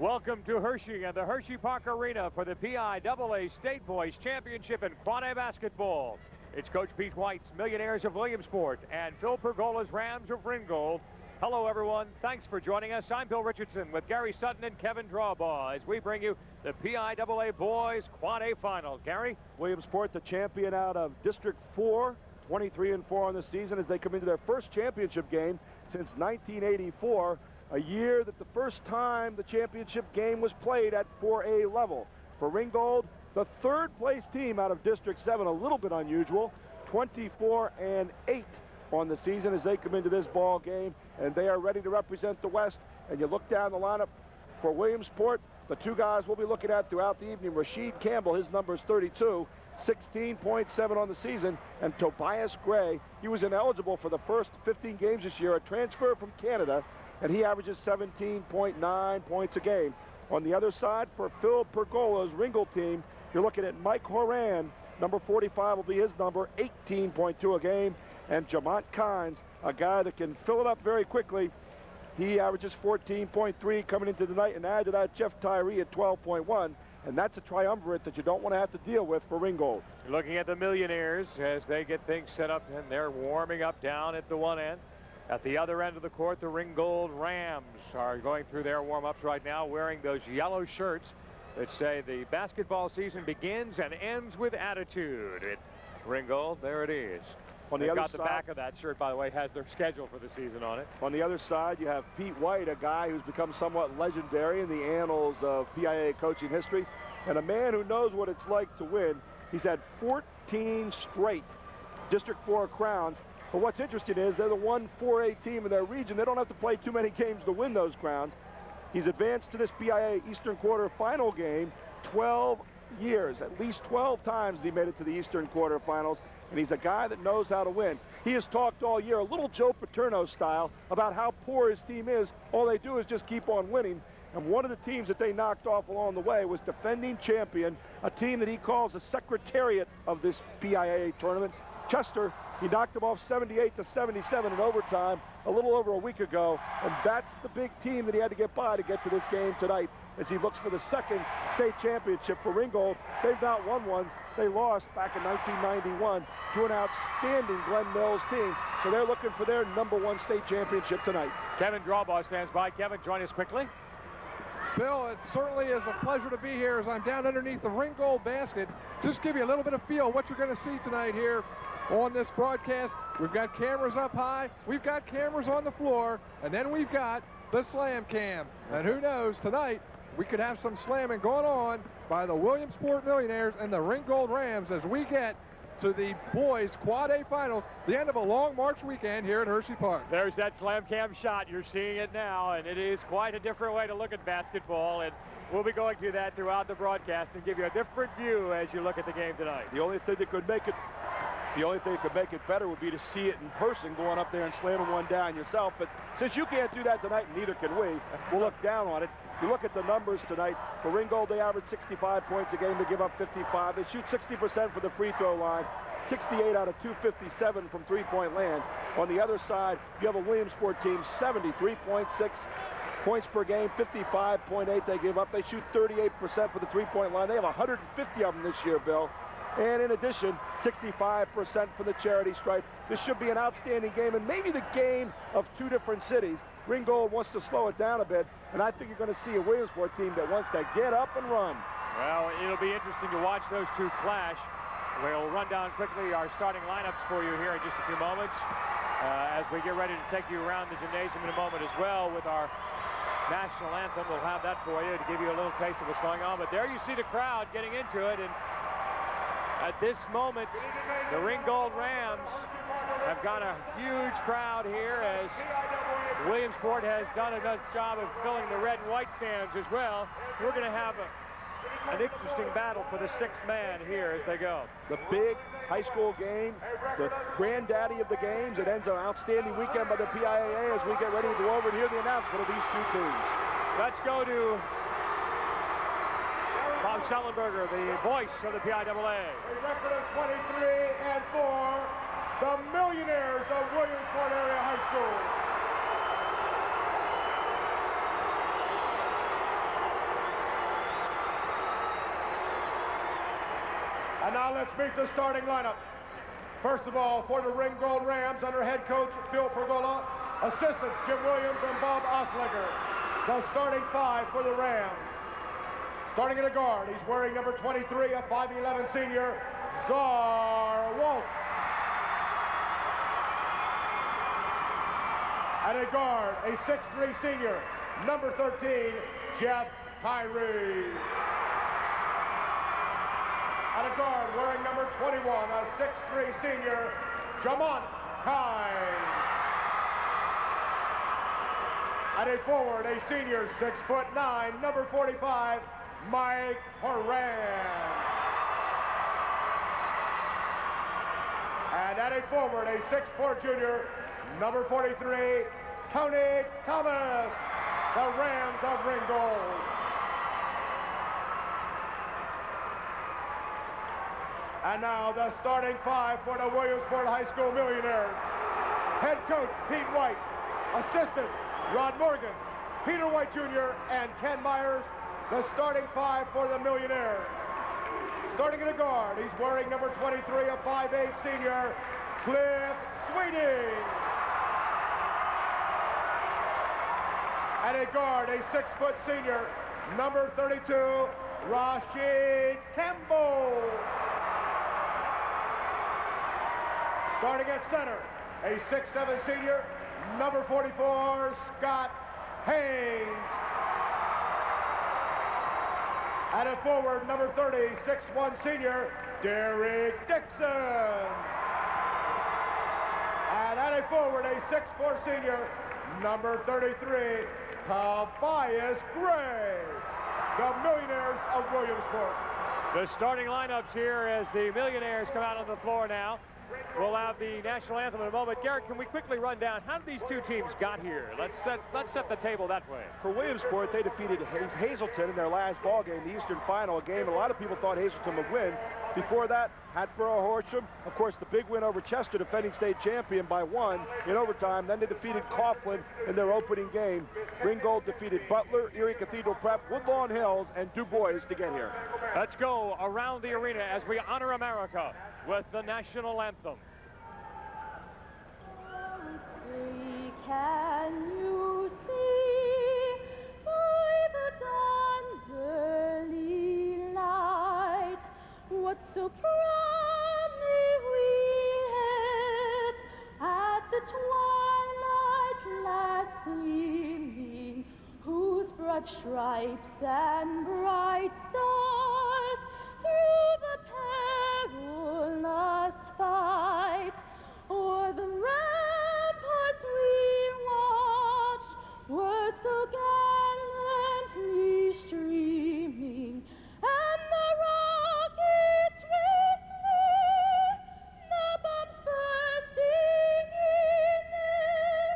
Welcome to Hershey and the Hershey Park Arena for the PIAA State Boys Championship in Quad A basketball. It's Coach Pete White's Millionaires of Williamsport and Phil Pergola's Rams of Ringgold. Hello, everyone. Thanks for joining us. I'm Bill Richardson with Gary Sutton and Kevin Drawbaugh as we bring you the PIAA Boys Quad A Final. Gary? Williamsport, the champion out of District 4, 23-4 on the season as they come into their first championship game since 1984. A year that the first time the championship game was played at 4A level. For Ringgold, the third place team out of District 7, a little bit unusual, 24-8 on the season as they come into this ball game, and they are ready to represent the West. And you look down the lineup for Williamsport, the two guys we'll be looking at throughout the evening, Rashid Campbell, his number is 32, 16.7 on the season, and Tobias Gray, he was ineligible for the first 15 games this year, a transfer from Canada, and he averages 17.9 points a game. On the other side, for Phil Pergola's Ringgold team, you're looking at Mike Horan, number 45 will be his number, 18.2 a game, and Jamont, a guy that can fill it up very quickly. He averages 14.3 coming into the night, and add to that Jeff Tyree at 12.1, and that's a triumvirate that you don't want to have to deal with for Ringgold. You're looking at the Millionaires as they get things set up, and they're warming up down at the one end. At the other end of the court, the Ringgold Rams are going through their warm-ups right now, wearing those yellow shirts that say the basketball season begins and ends with attitude. At Ringgold, there it is. On the other side, the back of that shirt, by the way, has their schedule for the season on it. On the other side, you have Pete White, a guy who's become somewhat legendary in the annals of PIAA coaching history, and a man who knows what it's like to win. He's had 14 straight District 4 crowns. But what's interesting is they're the 1-4A team in their region. They don't have to play too many games to win those crowns. He's advanced to this PIAA Eastern Quarter Final game 12 years. At least 12 times he made it to the Eastern Quarter Finals, and he's a guy that knows how to win. He has talked all year, a little Joe Paterno style, about how poor his team is. All they do is just keep on winning. And one of the teams that they knocked off along the way was defending champion, a team that he calls the secretariat of this PIAA tournament, Chester. He knocked them off 78-77 in overtime a little over a week ago, and that's the big team that he had to get by to get to this game tonight as he looks for the second state championship for Ringgold. They've not won one. They lost back in 1991 to an outstanding Glen Mills team, so they're looking for their #1 state championship tonight. Kevin Drawbaugh stands by. Kevin, join us quickly. Bill, it certainly is a pleasure to be here as I'm down underneath the Ringgold basket. Just give you a little bit of feel of what you're going to see tonight here on this broadcast. We've got cameras up high, we've got cameras on the floor, and then we've got the slam cam. And who knows, tonight we could have some slamming going on by the Williamsport Millionaires and the Ringgold Rams as we get to the boys Quad A Finals, the end of a long March weekend here at Hershey Park. There's that slam cam shot. You're seeing it now, and it is quite a different way to look at basketball, and we'll be going through that throughout the broadcast and give you a different view as you look at the game tonight. The only thing that could make it better would be to see it in person, going up there and slamming one down yourself. But since you can't do that tonight, and neither can we, we'll look down on it. You look at the numbers tonight. For Ringgold, they average 65 points a game. They give up 55. They shoot 60% for the free throw line, 68 out of 257 from three-point land. On the other side, you have a Williamsport team, 73.6 points per game, 55.8 they give up. They shoot 38% for the three-point line. They have 150 of them this year, Bill. And in addition, 65% for the charity stripe. This should be an outstanding game, and maybe the game of two different cities. Ringgold wants to slow it down a bit, and I think you're going to see a Williamsport team that wants to get up and run. Well, it'll be interesting to watch those two clash. We'll run down quickly our starting lineups for you here in just a few moments as we get ready to take you around the gymnasium in a moment as well with our national anthem. We'll have that for you to give you a little taste of what's going on. But there you see the crowd getting into it, and at this moment, the Ringgold Rams have got a huge crowd here as Williamsport has done a nice job of filling the red and white stands as well. We're going to have an interesting battle for the sixth man here as they go. The big high school game, the granddaddy of the games. It ends an outstanding weekend by the PIAA as we get ready to go over and hear the announcement of these two teams. Let's go to Bob Schellenberger, the voice of the PIAA. A record of 23-4, the Millionaires of Williamsport Area High School. And now let's meet the starting lineup. First of all, for the Ringgold Rams under head coach Phil Pergola, assistants Jim Williams and Bob Osliger. The starting 5 for the Rams. Starting at a guard, he's wearing number 23, a 5'11 senior, Jamont. At a guard, a 6'3 senior, number 13, Jeff Tyree. At a guard, wearing number 21, a 6'3 senior, Jamont Kynes. At a forward, a senior, 6'9", number 45, Mike Horan. And at a forward, a 6'4 junior, number 43, Tony Thomas, the Rams of Ringgold. And now the starting 5 for the Williamsport High School Millionaires. Head coach Pete White, assistant Rod Morgan, Peter White Jr., and Ken Myers, the starting 5 for the Millionaires. Starting at a guard, he's wearing number 23, a 5'8 senior, Cliff Sweeting. At a guard, a 6' senior, number 32, Rashid Campbell. Starting at center, a 6'7 senior, number 44, Scott Haynes. At a forward, number 30, 6'1 senior, Derek Dixon. And at a forward, a 6'4 senior, number 33, Tobias Gray, the Millionaires of Williamsport. The starting lineups here as the Millionaires come out on the floor now. We'll have the national anthem in a moment. Garrett, can we quickly run down how these two teams got here? Let's set the table that way. For Williamsport, they defeated Hazelton in their last ball game, the Eastern Final, a game a lot of people thought Hazelton would win. Before that, Hatboro Horsham, of course, the big win over Chester, defending state champion, by 1 in overtime. Then they defeated Coughlin in their opening game. Ringgold defeated Butler, Erie Cathedral Prep, Woodlawn Hills, and Du Bois to get here. Let's go around the arena as we honor America with the national anthem. Can you see by the dawn's early light what so proudly we hailed at the twilight's last gleaming, whose broad stripes and bright stars through the perilous fight o'er the ramparts we watched were so gallantly streaming, and the rockets whistling, the bombs bursting in air,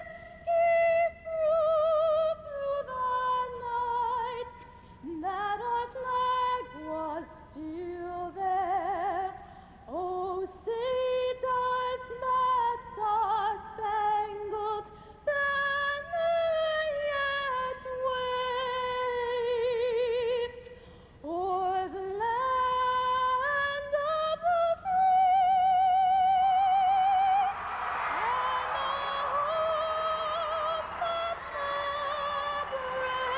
gave proof through the night that our flag was still there. Oh, say does that star-spangled banner yet wave o'er the land of the free and the home of the brave?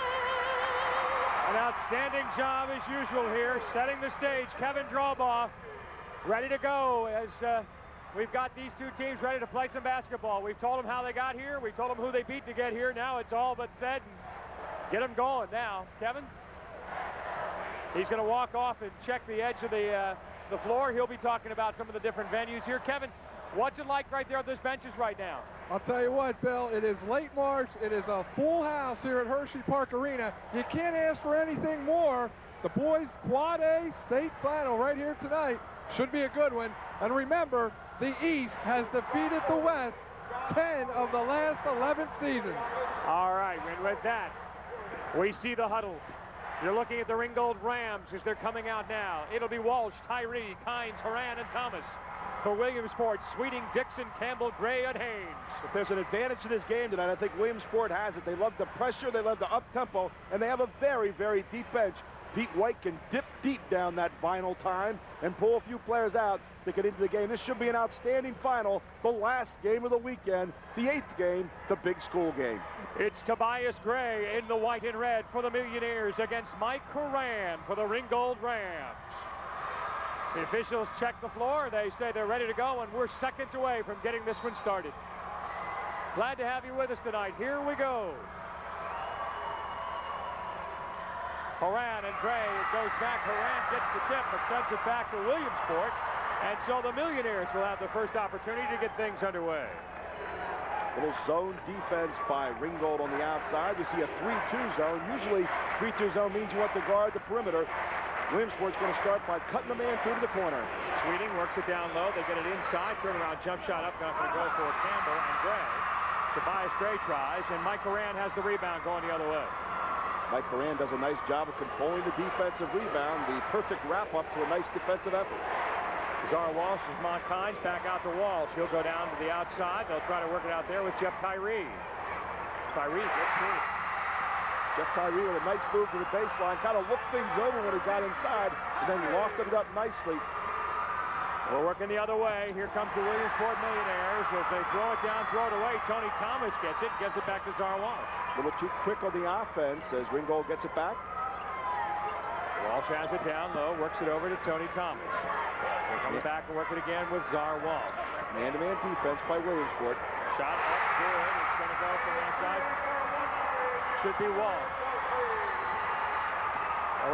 An outstanding job as usual here, setting the stage. Kevin Drawbaugh ready to go as we've got these two teams ready to play some basketball. We've told them how they got here. We told them who they beat to get here. Now it's all but said. And get them going now. Kevin? He's going to walk off and check the edge of the floor. He'll be talking about some of the different venues here. Kevin, what's it like right there on those benches right now? I'll tell you what, Bill, it is late March. It is a full house here at Hershey Park Arena. You can't ask for anything more. The boys' Quad A state final right here tonight should be a good one. And remember, the East has defeated the West 10 of the last 11 seasons. All right, and with that, we see the huddles. You're looking at the Ringgold Rams as they're coming out now. It'll be Walsh, Tyree, Kynes, Horan, and Thomas. For Williamsport, Sweeting, Dixon, Campbell, Gray, and Haynes. If there's an advantage to this game tonight, I think Williamsport has it. They love the pressure, they love the up-tempo, and they have a very, very deep bench. Pete White can dip deep down that vinyl time and pull a few players out to get into the game. This should be an outstanding final, the last game of the weekend, the 8th game, the big school game. It's Tobias Gray in the white and red for the Millionaires against Mike Horan for the Ringgold Rams. The officials check the floor. They say they're ready to go, and we're seconds away from getting this one started. Glad to have you with us tonight. Here we go. Horan and Gray, it goes back. Horan gets the tip, but sends it back to Williamsport. And so the Millionaires will have the first opportunity to get things underway. Little zone defense by Ringgold on the outside. You see a 3-2 zone. Usually 3-2 zone means you want to guard the perimeter. Williamsport's going to start by cutting the man through to the corner. Sweeting works it down low. They get it inside. Turnaround jump shot up. Not going to go for Campbell and Gray. Tobias Gray tries, and Mike Horan has the rebound going the other way. Mike Horan does a nice job of controlling the defensive rebound. The perfect wrap-up to a nice defensive effort. Czar Walsh is Mont Kynes back out to Walsh. He'll go down to the outside. They'll try to work it out there with Jeff Tyree. Tyree gets through. Jeff Tyree with a nice move to the baseline. Kind of looked things over when he got inside, and then lofted it up nicely. We're working the other way. Here comes the Williamsport Millionaires. As they throw it down, throw it away. Tony Thomas gets it back to Czar Walsh. A little too quick on the offense as Ringgold gets it back. Walsh has it down low, works it over to Tony Thomas. Here comes back and work it again with Czar Walsh. Man-to-man defense by Williamsport. Shot up good. It's going to go from the outside. Should be Walsh.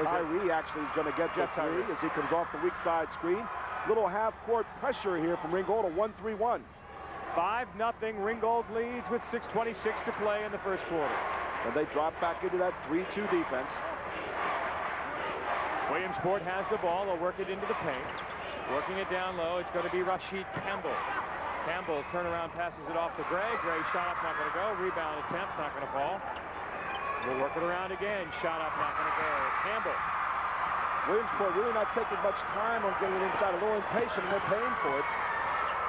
Tyree actually is going to get Jeff Tyree as he comes off the weak side screen. Little half-court pressure here from Ringgold, a 1-3-1. 5-0. Ringgold leads with 6:26 to play in the first quarter. And they drop back into that 3-2 defense. Williamsport has the ball. They'll work it into the paint. Working it down low. It's going to be Rashid Campbell. Campbell turnaround passes it off to Gray. Gray shot up, not going to go. Rebound attempt, not going to fall. We'll work it around again. Shot up, not going to go. Campbell. Williamsport really not taking much time on getting it inside. A little impatient, and they're paying for it.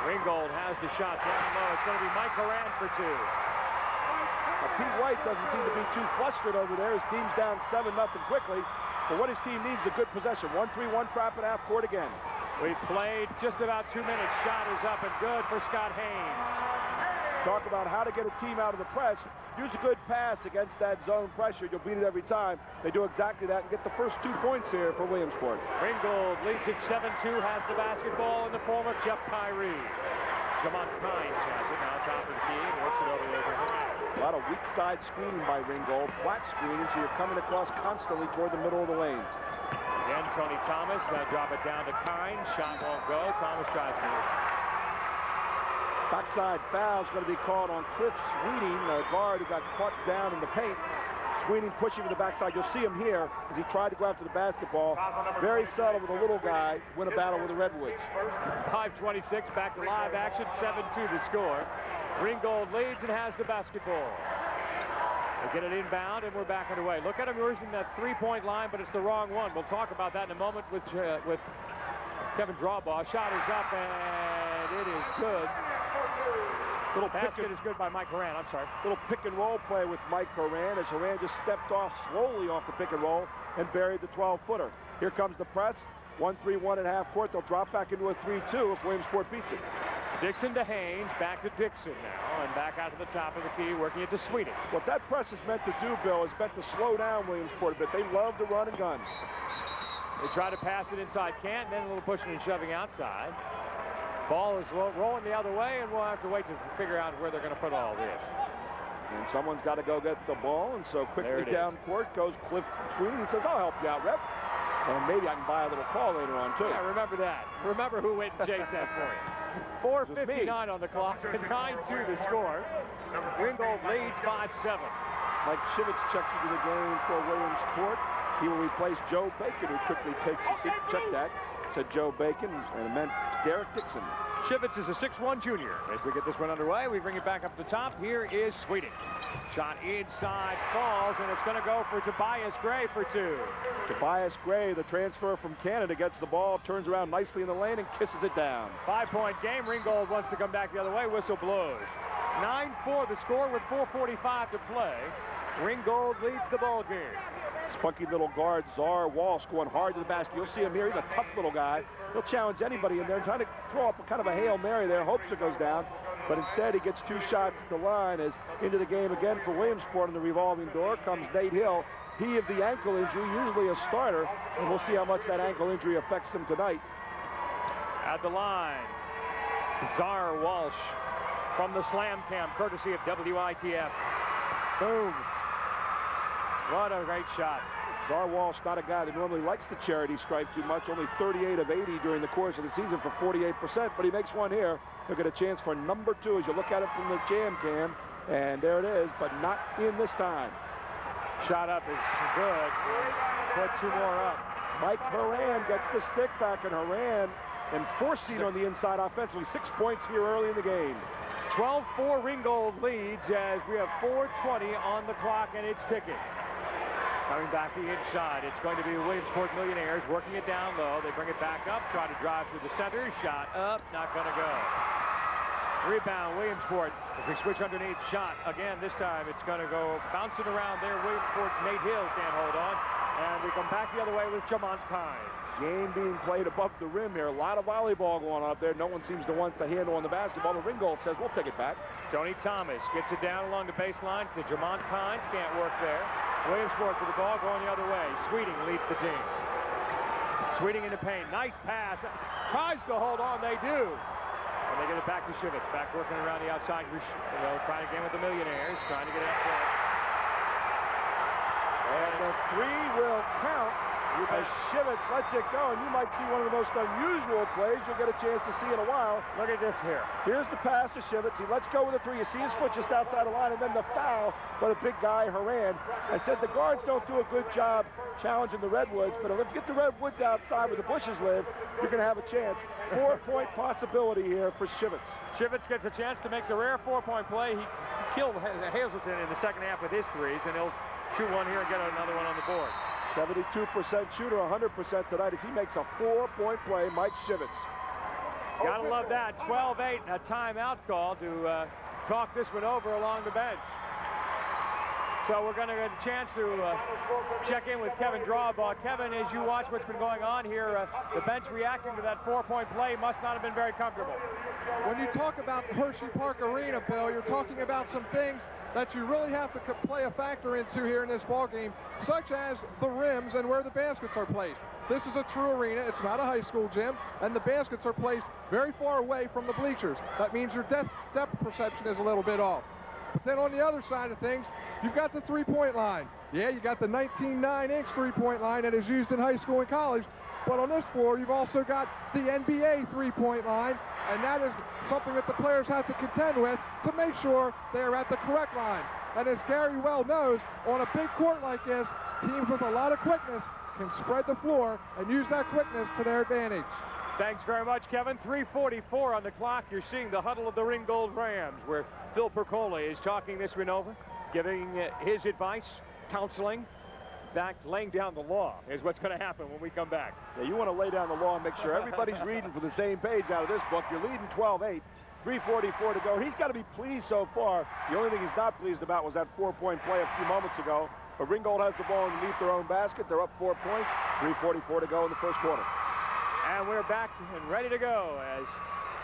Ringgold has the shot down low. It's going to be Mike Horan for 2. Now, Pete White doesn't seem to be too flustered over there. His team's down 7-0 quickly. But what his team needs is a good possession. 1-3-1 trap at half court again. We've played just about 2 minutes. Shot is up and good for Scott Haynes. Talk about how to get a team out of the press. Use a good pass against that zone pressure. You'll beat it every time. They do exactly that and get the first 2 points here for Williamsport. Ringgold leads it 7-2, has the basketball in the form of Jeff Tyree. Jamont Kynes has it now, top of the key, and works it over there to Horan. A lot of weak side screening by Ringgold. Flat screening, so you're coming across constantly toward the middle of the lane. Again, Tony Thomas, going to drop it down to Kynes. Shot won't go. Thomas tries to. Backside foul is going to be called on Cliff Sweeting, the guard who got caught down in the paint. Sweeting pushing to the backside. You'll see him here as he tried to go after the basketball. Very subtle with a little guy. Win a battle with the Redwoods. 5:26 back to live action. 7-2 the score. Ringgold leads and has the basketball. They get it inbound and we're back underway. Look at him using that 3-point line, but it's the wrong one. We'll talk about that in a moment with Kevin Drawbaugh. Shot is up and it is good. Little basket is good by Mike Horan. I'm sorry. Little pick and roll play with Mike Horan as Horan just stepped off slowly off the pick and roll and buried the 12-footer. Here comes the press. 1-3-1 at half court. They'll drop back into a 3-2 if Williamsport beats it. Dixon to Haynes, back to Dixon now, and back out to the top of the key, working it to Sweeting. What that press is meant to do, Bill, is meant to slow down Williamsport a bit. They love to run and gun. They try to pass it inside, can't, and then a little pushing and shoving outside. Ball is rolling the other way, and we'll have to wait to figure out where they're going to put all this. And someone's got to go get the ball, and so quickly down court goes Cliff Sweeting. He says, I'll help you out, Rep. And maybe I can buy a little call later on, too. Yeah, remember that. Remember who went and chased that for you. 4:59 on the clock, and 9-2 the score. Ringgold leads 5-7. Mike Shivitz checks into the game for Williamsport. He will replace Joe Bacon, who quickly takes a seat. Check that. Said Joe Bacon, and it meant Derek Dixon. Shivitz is a 6'1 junior. As we get this one underway, we bring it back up to the top. Here is Sweeting. Shot inside, falls, and it's going to go for Tobias Gray for 2. Tobias Gray, the transfer from Canada, gets the ball, turns around nicely in the lane, and kisses it down. 5-point game. Ringgold wants to come back the other way. Whistle blows. 9-4 the score with 4:45 to play. Ringgold leads the ball game. spunky little guard, Czar Walsh, going hard to the basket. You'll see him here. He's a tough little guy. He'll challenge anybody in there, trying to throw up a kind of a Hail Mary there. Hopes it goes down. But instead, he gets 2 shots at the line. As into the game again for Williamsport on the revolving door comes Nate Hill. He of the ankle injury, usually a starter. And we'll see how much that ankle injury affects him tonight. At the line, Czar Walsh from the slam cam, courtesy of WITF. Boom. What a great shot. Czar Walsh, not a guy that normally likes the charity stripe too much. Only 38 of 80 during the course of the season for 48%, but he makes one here. He'll get a chance for number 2 as you look at it from the jam cam. And there it is, but not in this time. Shot up is good. Put 2 more up. Mike Horan gets the stick back, and Horan enforcing on the inside offensively. 6 points here early in the game. 12-4 Ringgold leads as we have 4:20 on the clock, and it's ticking. Coming back the inside, it's going to be Williamsport Millionaires working it down low. They bring it back up, try to drive through the center. Shot up, not going to go. Rebound, Williamsport. If we switch underneath, shot again. This time it's going to go bouncing around there. Williamsport's Nate Hill can't hold on. And we come back the other way with Jamont Kine. Game being played above the rim here. A lot of volleyball going on up there. No one seems to want the handle on the basketball. The Ringgold says, we'll take it back. Tony Thomas gets it down along the baseline to Jamont Kines. Can't work there. Williamsport with the ball going the other way. Sweeting leads the team. Sweeting in the paint. Nice pass. Tries to hold on. They do. And they get it back to Shivitz. Back working around the outside. Trying again with the Millionaires. Trying to get it up there. And the 3 will count as Shivitz lets it go. And you might see one of the most unusual plays you'll get a chance to see in a while. Look at this here. Here's the pass to Shivitz. He lets go with a 3. You see his foot just outside the line, and then the foul by the big guy, Horan. I said the guards don't do a good job challenging the Redwoods, but if you get the Redwoods outside where the bushes live, you're going to have a chance. 4-point possibility here for Shivitz. Shivitz gets a chance to make the rare 4-point play. He killed Hazelton in the second half with his 3s, and he'll shoot one here and get another one on the board. 72% shooter, 100% tonight as he makes a 4-point play, Mike Shivitz. Gotta love that. 12-8, a timeout call to talk this one over along the bench. So we're going to get a chance to check in with Kevin Drawbaugh. Kevin, as you watch what's been going on here, the bench reacting to that 4-point play must not have been very comfortable. When you talk about Hershey Park Arena, Bill, you're talking about some things that you really have to play a factor into here in this ball game, such as the rims and where the baskets are placed. This is a true arena. It's not a high school gym, and the baskets are placed very far away from the bleachers. That means your depth perception is a little bit off. But then on the other side of things, you've got the 3-point line. Yeah, you got the 19.9-inch 3-point line that is used in high school and college. But on this floor, you've also got the NBA 3-point line, and that is something that the players have to contend with to make sure they are at the correct line. And as Gary well knows, on a big court like this, teams with a lot of quickness can spread the floor and use that quickness to their advantage. Thanks very much, Kevin. 3:44 on the clock. You're seeing the huddle of the Ringgold Rams, where Phil Percola is talking this one over, giving his advice, counseling. In fact, laying down the law is what's going to happen when we come back. Yeah, you want to lay down the law and make sure everybody's reading from the same page out of this book. You're leading 12-8, 3:44 to go. He's got to be pleased so far. The only thing he's not pleased about was that 4-point play a few moments ago. But Ringgold has the ball underneath their own basket. They're up 4 points, 3:44 to go in the first quarter. And we're back and ready to go as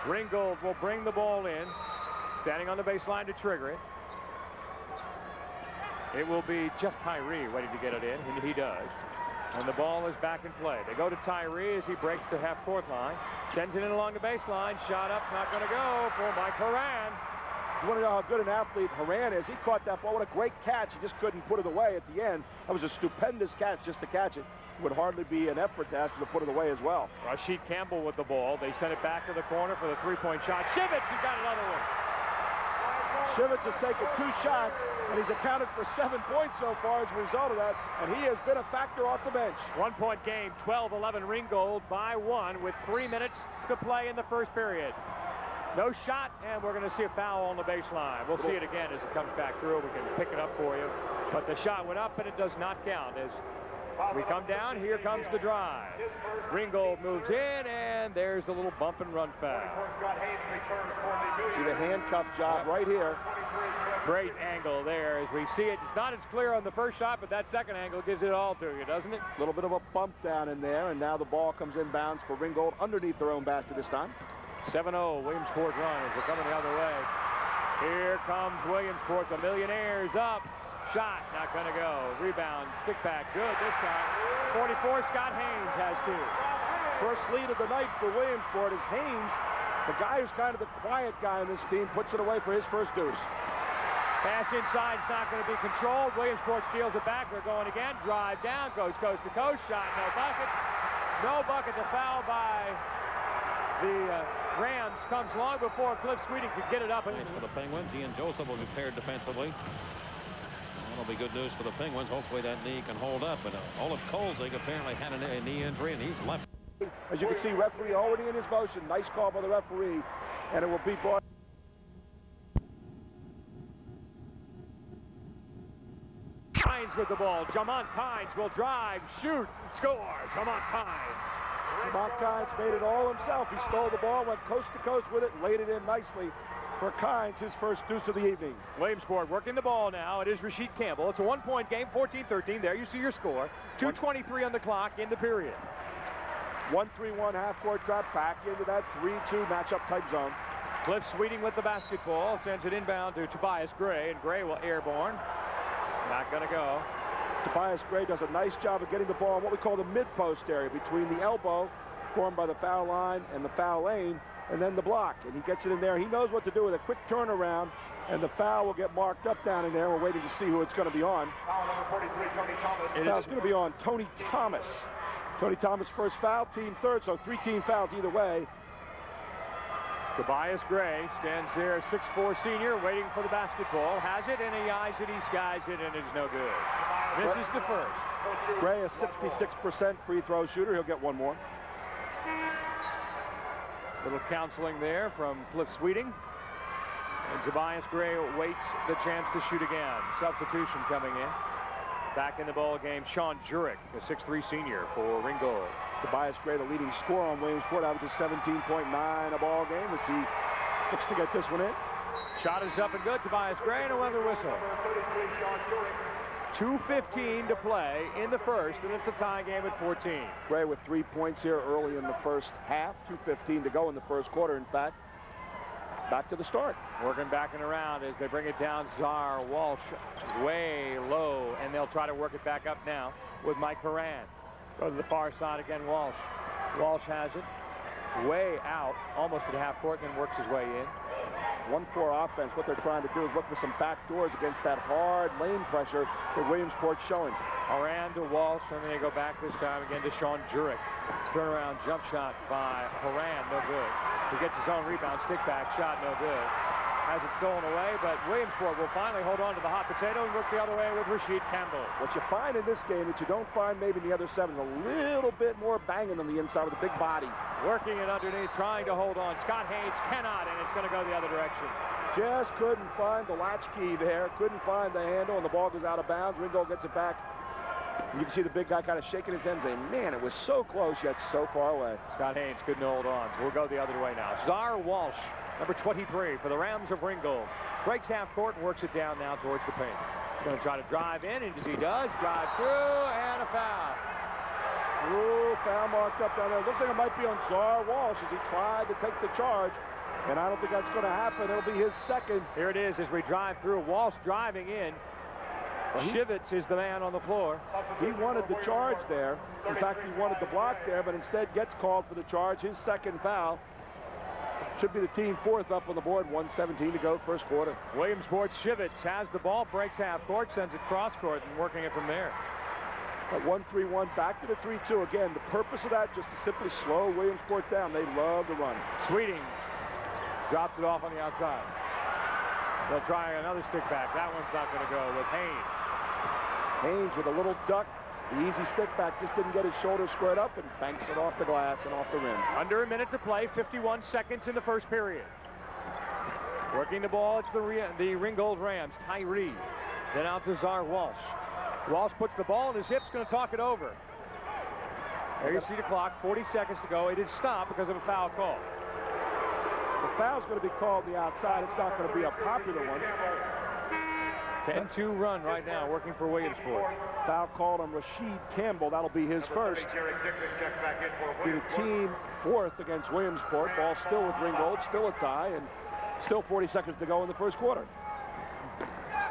Ringgold will bring the ball in, standing on the baseline to trigger it. It will be Jeff Tyree ready to get it in, and he does. And the ball is back in play. They go to Tyree as he breaks the half-court line. Sends it in along the baseline. Shot up, not going to go for Mike Horan. You want to know how good an athlete Horan is? He caught that ball. What a great catch. He just couldn't put it away at the end. That was a stupendous catch just to catch it. It would hardly be an effort to ask him to put it away as well. Rashid Campbell with the ball. They send it back to the corner for the 3-point shot. Shivitz, he got another one. Shivitz has taken 2 shots, and he's accounted for 7 points so far as a result of that, and he has been a factor off the bench. 1-point game, 12-11 Ringgold by 1 with 3 minutes to play in the first period. No shot, and we're going to see a foul on the baseline. We'll see it again as it comes back through. We can pick it up for you. But the shot went up, and it does not count. As we come down, here comes the drive. Ringgold moves in, and And there's a little bump and run foul. See the handcuff job right here. Great angle there as we see it. It's not as clear on the first shot, but that second angle gives it all to you, doesn't it? A little bit of a bump down in there, and now the ball comes inbounds for Ringgold underneath their own basket this time. 7-0 Williamsport run as they're coming the other way. Here comes Williamsport, the Millionaires up. Shot, not going to go. Rebound, stick back, good this time. 44, Scott Haynes has two. First lead of the night for Williamsport is Haynes, the guy who's kind of the quiet guy in this team, puts it away for his first deuce. Pass inside is not going to be controlled. Williamsport steals it back. They're going again. Drive down, goes coast to coast. Shot, no bucket. No bucket. The foul by the Rams comes long before Cliff Sweeting could get it up. Nice for the Penguins. He and Joseph will be paired defensively. That'll be good news for the Penguins. Hopefully that knee can hold up. But Olaf Kolzig apparently had a knee injury, and he's left. As you can see, referee already in his motion. Nice call by the referee, and it will be brought. Kynes with the ball. Jamont Kynes will drive, shoot, score. Jamont Kynes. Jamont Kynes made it all himself. He stole the ball, went coast to coast with it, laid it in nicely for Kynes, his first deuce of the evening. Williamsport working the ball now. It is Rasheed Campbell. It's a one-point game, 14-13. There you see your score. 2:23 on the clock in the period. 1-3-1 half-court trap back into that 3-2 matchup type zone. Cliff Sweeting with the basketball. Sends it inbound to Tobias Gray, and Gray will airborne. Not going to go. Tobias Gray does a nice job of getting the ball in what we call the mid-post area between the elbow formed by the foul line and the foul lane, and then the block. And he gets it in there. He knows what to do with a quick turnaround, and the foul will get marked up down in there. We're waiting to see who it's going to be on. Foul number 43, Tony Thomas. It's going to be on Tony Thomas. Tony Thomas first foul, team third, so 3 team fouls either way. Tobias Gray stands there, 6'4" senior, waiting for the basketball. Has it, and he eyes it, he skies it, and it's no good. This is the first. Gray, a 66% free throw shooter. He'll get one more. Little counseling there from Cliff Sweeting. And Tobias Gray waits the chance to shoot again. Substitution coming in. Back in the ball game, Sean Jurek, a 6'3" senior for Ringgold. Tobias Gray, the leading scorer on Williamsport, averages 17.9 a ball game as he looks to get this one in. Shot is up and good. Tobias Gray and a weather whistle. 2:15 to play in the first, and it's a tie game at 14. Gray with 3 points here early in the first half. 2:15 to go in the first quarter, in fact. Back to the start. Working back and around as they bring it down. Czar Walsh way low, and they'll try to work it back up now with Mike Horan. Go to the far side again, Walsh. Walsh has it way out, almost at half court, and then works his way in. 1-4 offense. What they're trying to do is look for some back doors against that hard lane pressure that Williamsport's showing. Horan to Walsh, and then they go back this time again to Sean Jurek. Turnaround jump shot by Horan, no good. He gets his own rebound, stick back shot, no good. Has it stolen away, but Williamsport will finally hold on to the hot potato and work the other way with Rasheed Campbell. What you find in this game that you don't find maybe in the other seven is a little bit more banging on the inside with the big bodies. Working it underneath, trying to hold on. Scott Haynes cannot, and it's going to go the other direction. Just couldn't find the latchkey there, couldn't find the handle, and the ball goes out of bounds. Ringgold gets it back. And you can see the big guy kind of shaking his head and saying, man, it was so close, yet so far away. Scott Haynes couldn't hold on, so we'll go the other way now. Czar Walsh, number 23 for the Rams of Ringgold. Breaks half court and works it down now towards the paint. Going to try to drive in, and as he does, drive through, and a foul. Ooh, foul marked up down there. Looks like it might be on Czar Walsh as he tried to take the charge. And I don't think that's going to happen. It'll be his second. Here it is as we drive through. Walsh driving in. Shivitz is the man on the floor. He wanted the charge there. In fact, he wanted the block there, but instead gets called for the charge. His second foul. Should be the team fourth up on the board. 1:17 to go, first quarter. Williamsport Shivitz has the ball, breaks half court, sends it cross court, and working it from there. At 1-3-1, back to the 3-2. Again, the purpose of that, just to simply slow Williamsport down. They love to run. Sweeting drops it off on the outside. They'll try another stick back. That one's not going to go with Haynes. Haynes with a little duck. The easy stick back just didn't get his shoulder squared up and banks it off the glass and off the rim. Under a minute to play, 51 seconds in the first period. Working the ball, it's the Ringgold Rams. Tyree. Then out to Czar Walsh. Walsh puts the ball in his hips, going to talk it over. There you see the clock, 40 seconds to go. It did stop because of a foul call. The foul's going to be called on the outside. It's not going to be a popular one. 10-2 run right now, working for Williamsport. Foul called on Rasheed Campbell. That'll be his first. Be the team fourth against Williamsport. Ball still with Ringgold, still a tie, and still 40 seconds to go in the first quarter.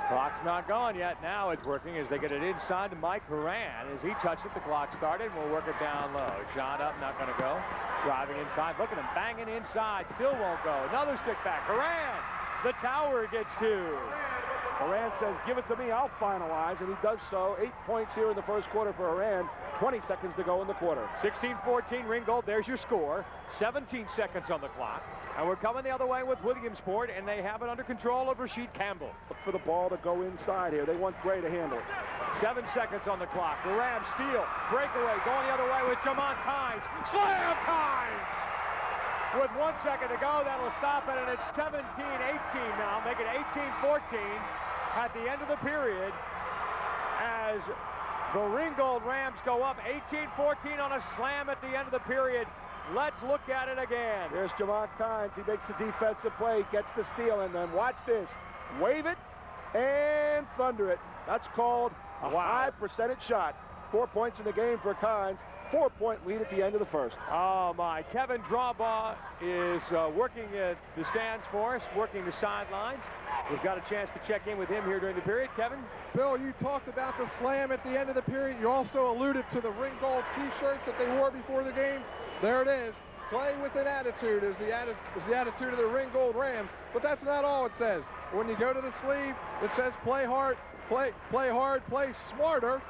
Clock's not gone yet. Now it's working as they get it inside to Mike Horan. As he touched it, the clock started. We'll work it down low. Shot up, not going to go. Driving inside. Look at him banging inside. Still won't go. Another stick back. Horan, the tower gets two. Horan says, give it to me, I'll finalize, and he does so. 8 points here in the first quarter for Horan. 20 seconds to go in the quarter. 16-14 Ringgold. There's your score. 17 seconds on the clock. And we're coming the other way with Williamsport, and they have it under control of Rasheed Campbell. Look for the ball to go inside here. They want Gray to handle it. 7 seconds on the clock. The Rams steal. Breakaway going the other way with Jamont. Slam Kynes! With 1 second to go, that'll stop it, and it's 17-18 now. Make it 18-14 at the end of the period as the Ringgold Rams go up 18-14 on a slam at the end of the period. Let's look at it again. Here's Jamont Kynes. He makes the defensive play, gets the steal, and then watch this. Wave it and thunder it. That's called a high percentage shot. 4 points in the game for Kynes. 4-point lead at the end of the first. Oh, my. Kevin Drawbaugh is working at the stands for us, working the sidelines. We've got a chance to check in with him here during the period. Kevin? Bill, you talked about the slam at the end of the period. You also alluded to the Ringgold T-shirts that they wore before the game. There it is. Play with an attitude is the attitude of the Ringgold Rams. But that's not all it says. When you go to the sleeve, it says play hard, play hard, play smarter,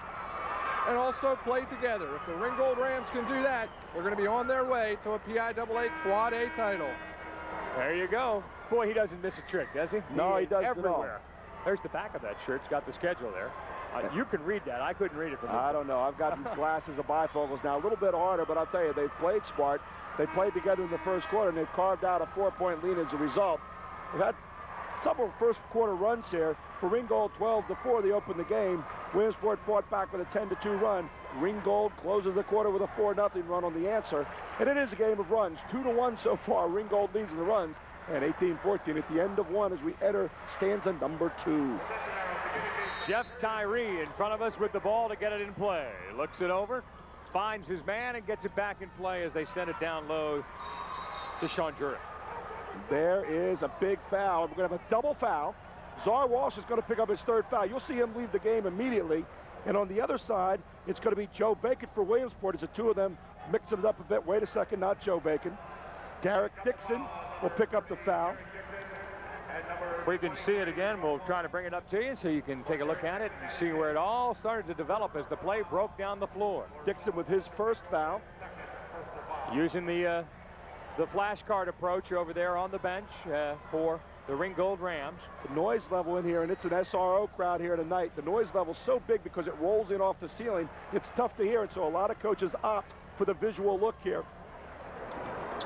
and also play together. If the Ringgold Rams can do that, they're going to be on their way to a PIAA Quad A title. There you go. Boy, he doesn't miss a trick, does he? No, he doesn't everywhere. There's the back of that shirt. It's got the schedule there. You can read that. I couldn't read it from I don't know. I've got these glasses of bifocals now. A little bit harder, but I'll tell you, they've played smart. They played together in the first quarter, and they've carved out a 4-point lead as a result. They've had several first quarter runs here. For Ringgold, 12-4, they opened the game. Williamsport fought back with a 10-2 run. Ringgold closes the quarter with a 4-0 run on the answer. And it is a game of runs. 2-1 so far. Ringgold leads in the runs. And 18-14 at the end of one as we enter stanza number 2. Jeff Tyree in front of us with the ball to get it in play. Looks it over, finds his man, and gets it back in play as they send it down low to Sean Jurek. There is a big foul. We're going to have a double foul. Czar Walsh is going to pick up his third foul. You'll see him leave the game immediately. And on the other side, it's going to be Joe Bacon for Williamsport as the two of them mix it up a bit. Wait a second, not Joe Bacon. Derek Dixon will pick up the foul. We can see it again. We'll try to bring it up to you so you can take a look at it and see where it all started to develop as the play broke down the floor. Dixon with his first foul. Using the flashcard approach over there on the bench for the Ringgold Rams. The noise level in here, and it's an SRO crowd here tonight. The noise level's so big because it rolls in off the ceiling. It's tough to hear it, so a lot of coaches opt for the visual look here.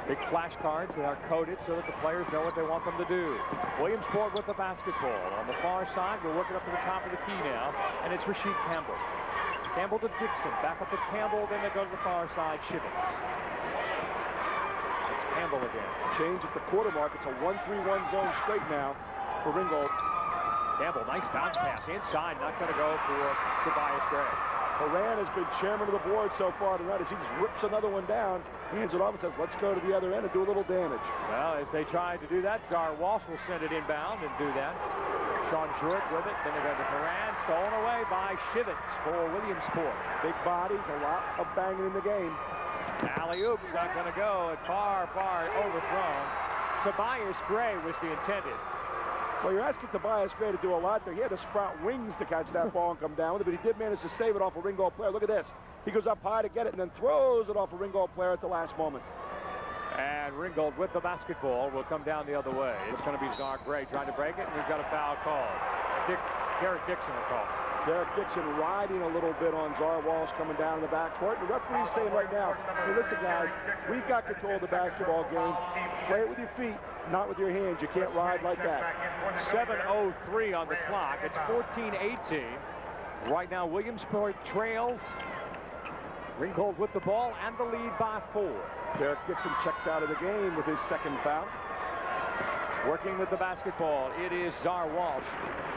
Big flashcards that are coded so that the players know what they want them to do. Williamsport with the basketball. On the far side, we're working up to the top of the key now, and it's Rasheed Campbell. Campbell to Dixon, back up to Campbell, then they go to the far side, Shivitz. It's Campbell again. Change at the quarter mark. It's a 1-3-1 zone straight now for Ringgold. Campbell, nice bounce pass inside, not going to go for Tobias Gray. Horan has been chairman of the board so far tonight as he just rips another one down, hands it off and says, let's go to the other end and do a little damage. Well, as they tried to do that, Czar Walsh will send it inbound and do that. Sean Jurek with it, then they go to Horan, stolen away by Shivitz for Williamsport. Big bodies, a lot of banging in the game. Alley-oop, not going to go, and far overthrown. Tobias Gray was the intended. Well, you're asking Tobias Gray to do a lot there. He had to sprout wings to catch that ball and come down with it, but he did manage to save it off a Ringgold player. Look at this. He goes up high to get it and then throws it off a Ringgold player at the last moment. And Ringgold with the basketball will come down the other way. It's going to be Czar Gray trying to break it, and we've got a foul called. Derek Dixon will call. Derek Dixon riding a little bit on Czar Walsh coming down in the backcourt. The referee's saying right now, hey, listen, guys, we've got control of the basketball game. Play it with your feet, not with your hands. You can't ride like that. 7:03 on the clock. It's 14-18. Right now, Williamsport trails Ringgold with the ball and the lead by 4. Derek Dixon checks out of the game with his second foul. Working with the basketball, it is Czar Walsh.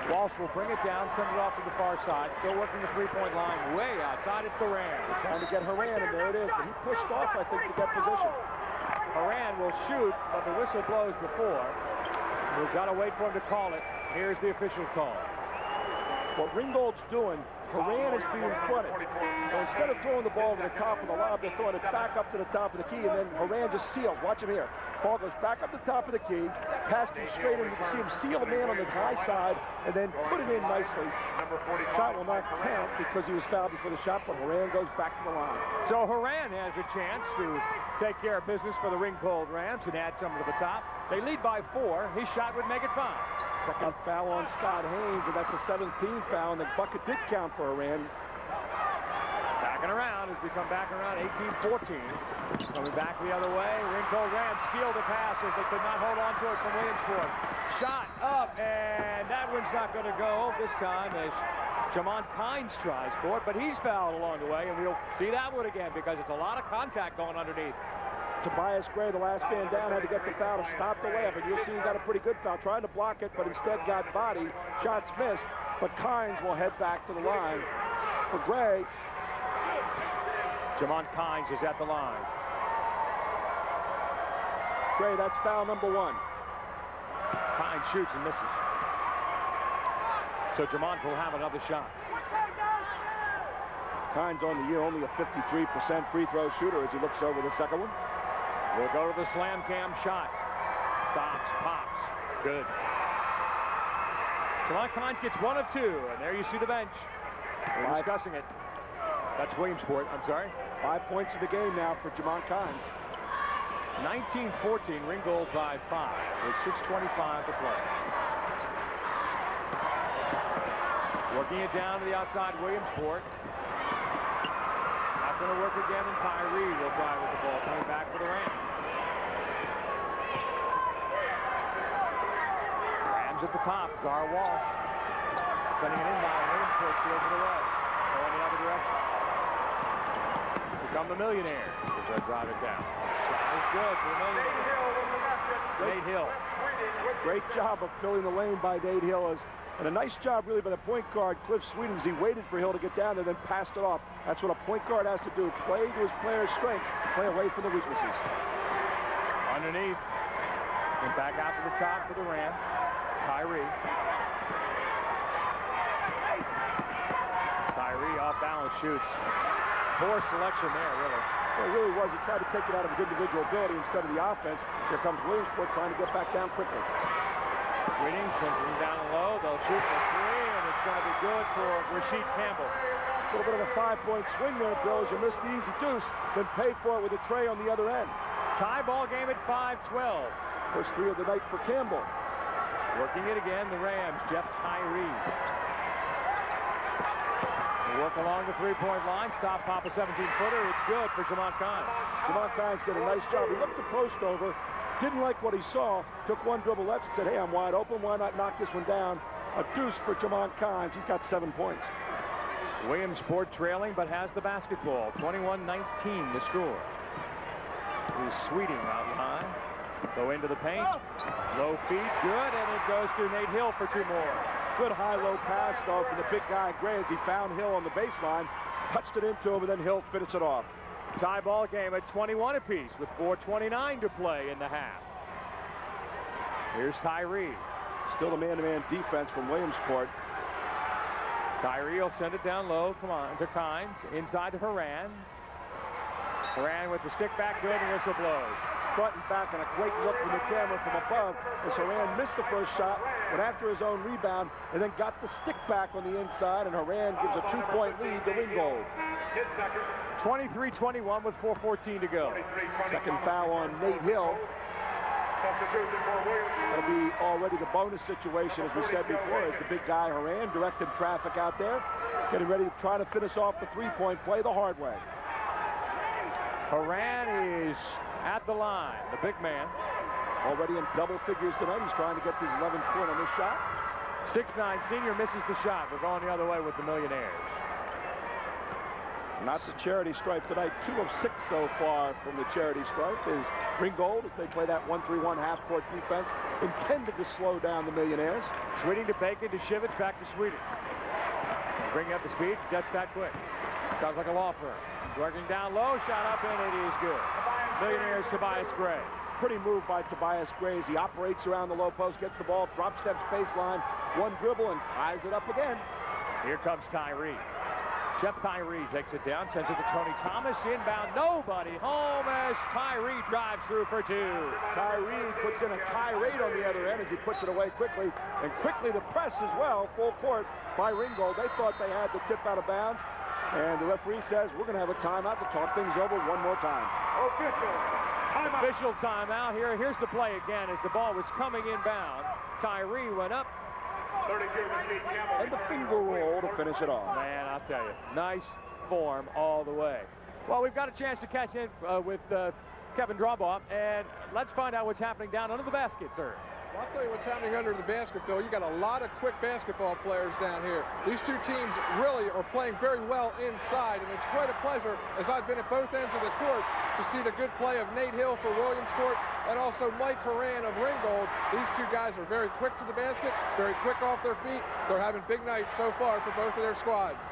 Walsh will bring it down, send it off to the far side. Still working the three-point line way outside. It's the Rams. Trying to get Horan, and there it is. But he pushed off, I think, to get position. Horan will shoot, but the whistle blows before. We've got to wait for him to call it. Here's the official call. What Ringgold's doing, Horan is being fronted. So instead of throwing the ball over the top of the lob, they're throwing it back up to the top of the key, and then Horan just seals. Watch him here. Ball goes back up the top of the key, passed him straight in. You can see him seal a man on the high side, and then put it in nicely. Shot will not count because he was fouled before the shot, but Horan goes back to the line. So Horan has a chance to take care of business for the Ringgold Rams and add something to the top. They lead by 4. His shot would make it 5. Second foul on Scott Haynes, and that's a 17th foul, and the bucket did count for Horan. Backing around as we come back around 18-14. Coming back the other way, Ringgold Rams steal the pass as they could not hold on to it from Williamsport. Shot up, and that one's not going to go this time as Jamont Kynes tries for it, but he's fouled along the way, and we'll see that one again because it's a lot of contact going underneath. Tobias Gray, the last man down, had to get the foul to stop the layup, and you'll see he got a pretty good foul, trying to block it, but instead got bodied. Shots missed, but Kynes will head back to the line. For Gray, Jamont Kynes is at the line. Gray, that's foul number 1. Kynes shoots and misses. So Jamont will have another shot. Kynes on the year, only a 53% free throw shooter as he looks over the second one. We'll go to the slam cam shot. Stops, pops. Good. Jamont Kynes gets 1 of 2, and there you see the bench. We're discussing it. That's Williamsport, I'm sorry. 5 points in the game now for Jamont Kynes. 19-14, Ringgold by 5 with 6:25 to play. Working it down to the outside, Williamsport. Not going to work again, and Tyree will try with the ball. Coming back for the Rams. Rams at the top, Czar Walsh. Sending it in by Williamsport, steals it away. Going the other direction. Here come the Millionaires. As they drive it down. Shot is good for the Millionaires. Nate Hill. Great job of filling the lane by Nate Hill. And a nice job, really, by the point guard, Cliff Sweetens. He waited for Hill to get down there, then passed it off. That's what a point guard has to do. Play to his player's strengths. Play away from the weaknesses. Underneath. And back out to the top for the Rams. Tyree. Tyree off balance shoots. Poor selection there, really. Well, it really was. He tried to take it out of his individual ability instead of the offense. Here comes Williamsport trying to get back down quickly. Winning, sends him down low. They'll shoot for 3, and it's going to be good for Rasheed Campbell. A little bit of a 5-point swing there, Bill, as you missed the easy deuce, then pay for it with a tray on the other end. Tie ball game at 5-12. First 3 of the night for Campbell. Working it again, the Rams, Jeff Tyree. They work along the three-point line. Stop, pop a 17-footer. It's good for Jamont Kynes. Jamont Kynes did a nice job. He looked the post over, didn't like what he saw, took 1 dribble left and said, hey, I'm wide open. Why not knock this one down? A deuce for Jamont Kynes. He's got 7 points. Williamsport trailing, but has the basketball. 21-19 the score. Is Sweeting out high. Go into the paint. Low feet, good, and it goes to Nate Hill for 2 more. Good high-low pass, though, from the big guy, Gray, as he found Hill on the baseline, touched it into him, and then Hill finished it off. Tie ball game at 21 apiece with 4:29 to play in the half. Here's Tyree. Still the man-to-man defense from Williamsport. Tyree will send it down low. Come on, to Kynes. Inside to Horan. Horan with the stick back, good, and whistle blows. Front and back, and a great look from the camera from above as Horan missed the first shot, went after his own rebound, and then got the stick back on the inside, and Horan gives a 2-point lead to Ringgold. 23-21 with 4:14 to go. Second foul on Nate Hill. That'll be already the bonus situation, as we said before, as the big guy Horan directing traffic out there, getting ready to try to finish off the 3-point play the hard way. Horan is at the line, the big man. Already in double figures tonight. He's trying to get his 11th point on this shot. 6'9" senior misses the shot. We're going the other way with the Millionaires. Not the charity stripe tonight. 2 of 6 so far from the charity stripe is Ringgold. They play that 1-3-1 half-court defense intended to slow down the Millionaires. Sweeting to Bacon to Shivitz, back to Sweeting. Bringing up the speed, just that quick. Sounds like a law firm. Working down low, shot up, and it is good. Millionaires, Tobias Gray. Pretty move by Tobias Gray as he operates around the low post, gets the ball, drop steps baseline, one dribble, and ties it up again. Here comes Tyree. Jeff Tyree takes it down, sends it to Tony Thomas. Inbound, nobody home as Tyree drives through for 2. Tyree puts in a tirade on the other end as he puts it away quickly, and quickly the press as well, full court by Ringgold. They thought they had the tip out of bounds, and the referee says we're going to have a timeout to talk things over one more time. Official timeout here. Here's the play again as the ball was coming inbound. Tyree went up. And the finger roll to finish it off. Man, I'll tell you, nice form all the way. Well, we've got a chance to catch in with Kevin Drawbaugh, and let's find out what's happening down under the basket, sir. Well, I'll tell you what's happening under the basket, Bill. You got a lot of quick basketball players down here. These two teams really are playing very well inside, and it's quite a pleasure, as I've been at both ends of the court, to see the good play of Nate Hill for Williamsport and also Mike Horan of Ringgold. These two guys are very quick to the basket, very quick off their feet. They're having big nights so far for both of their squads.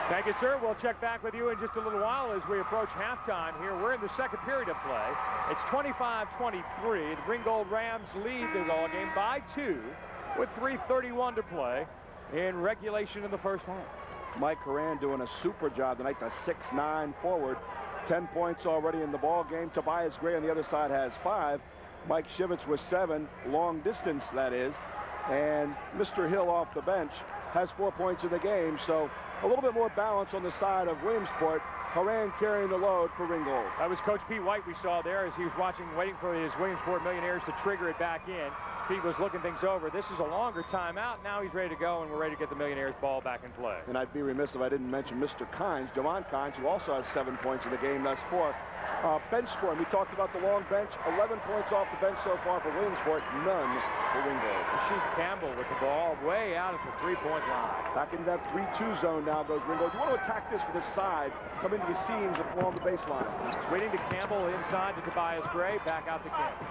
Thank you, sir. We'll check back with you in just a little while as we approach halftime here. We're in the second period of play. It's 25-23. The Ringgold Rams lead the ball game by 2 with 3:31 to play in regulation in the first half. Mike Horan doing a super job tonight, the 6'9" forward. 10 points already in the ball game. Tobias Gray on the other side has 5. Mike Shivitz with 7, long distance that is. And Mr. Hill off the bench has 4 points in the game. So a little bit more balance on the side of Williamsport. Horan carrying the load for Ringgold. That was Coach Pete White we saw there as he was waiting for his Williamsport Millionaires to trigger it back in. Pete was looking things over. This is a longer timeout. Now he's ready to go, and we're ready to get the Millionaires ball back in play. And I'd be remiss if I didn't mention Mr. Kynes, Jamont Kynes, who also has 7 points in the game thus far. Bench scoring, we talked about the long bench. 11 points off the bench so far for Williamsport, none for Ringgold. Rasheed Campbell with the ball way out at the 3-point line. Back into that 3-2 zone now goes Ringgold. You want to attack this from the side, come into the seams along the baseline. Waiting to Campbell inside to Tobias Gray, back out to Campbell.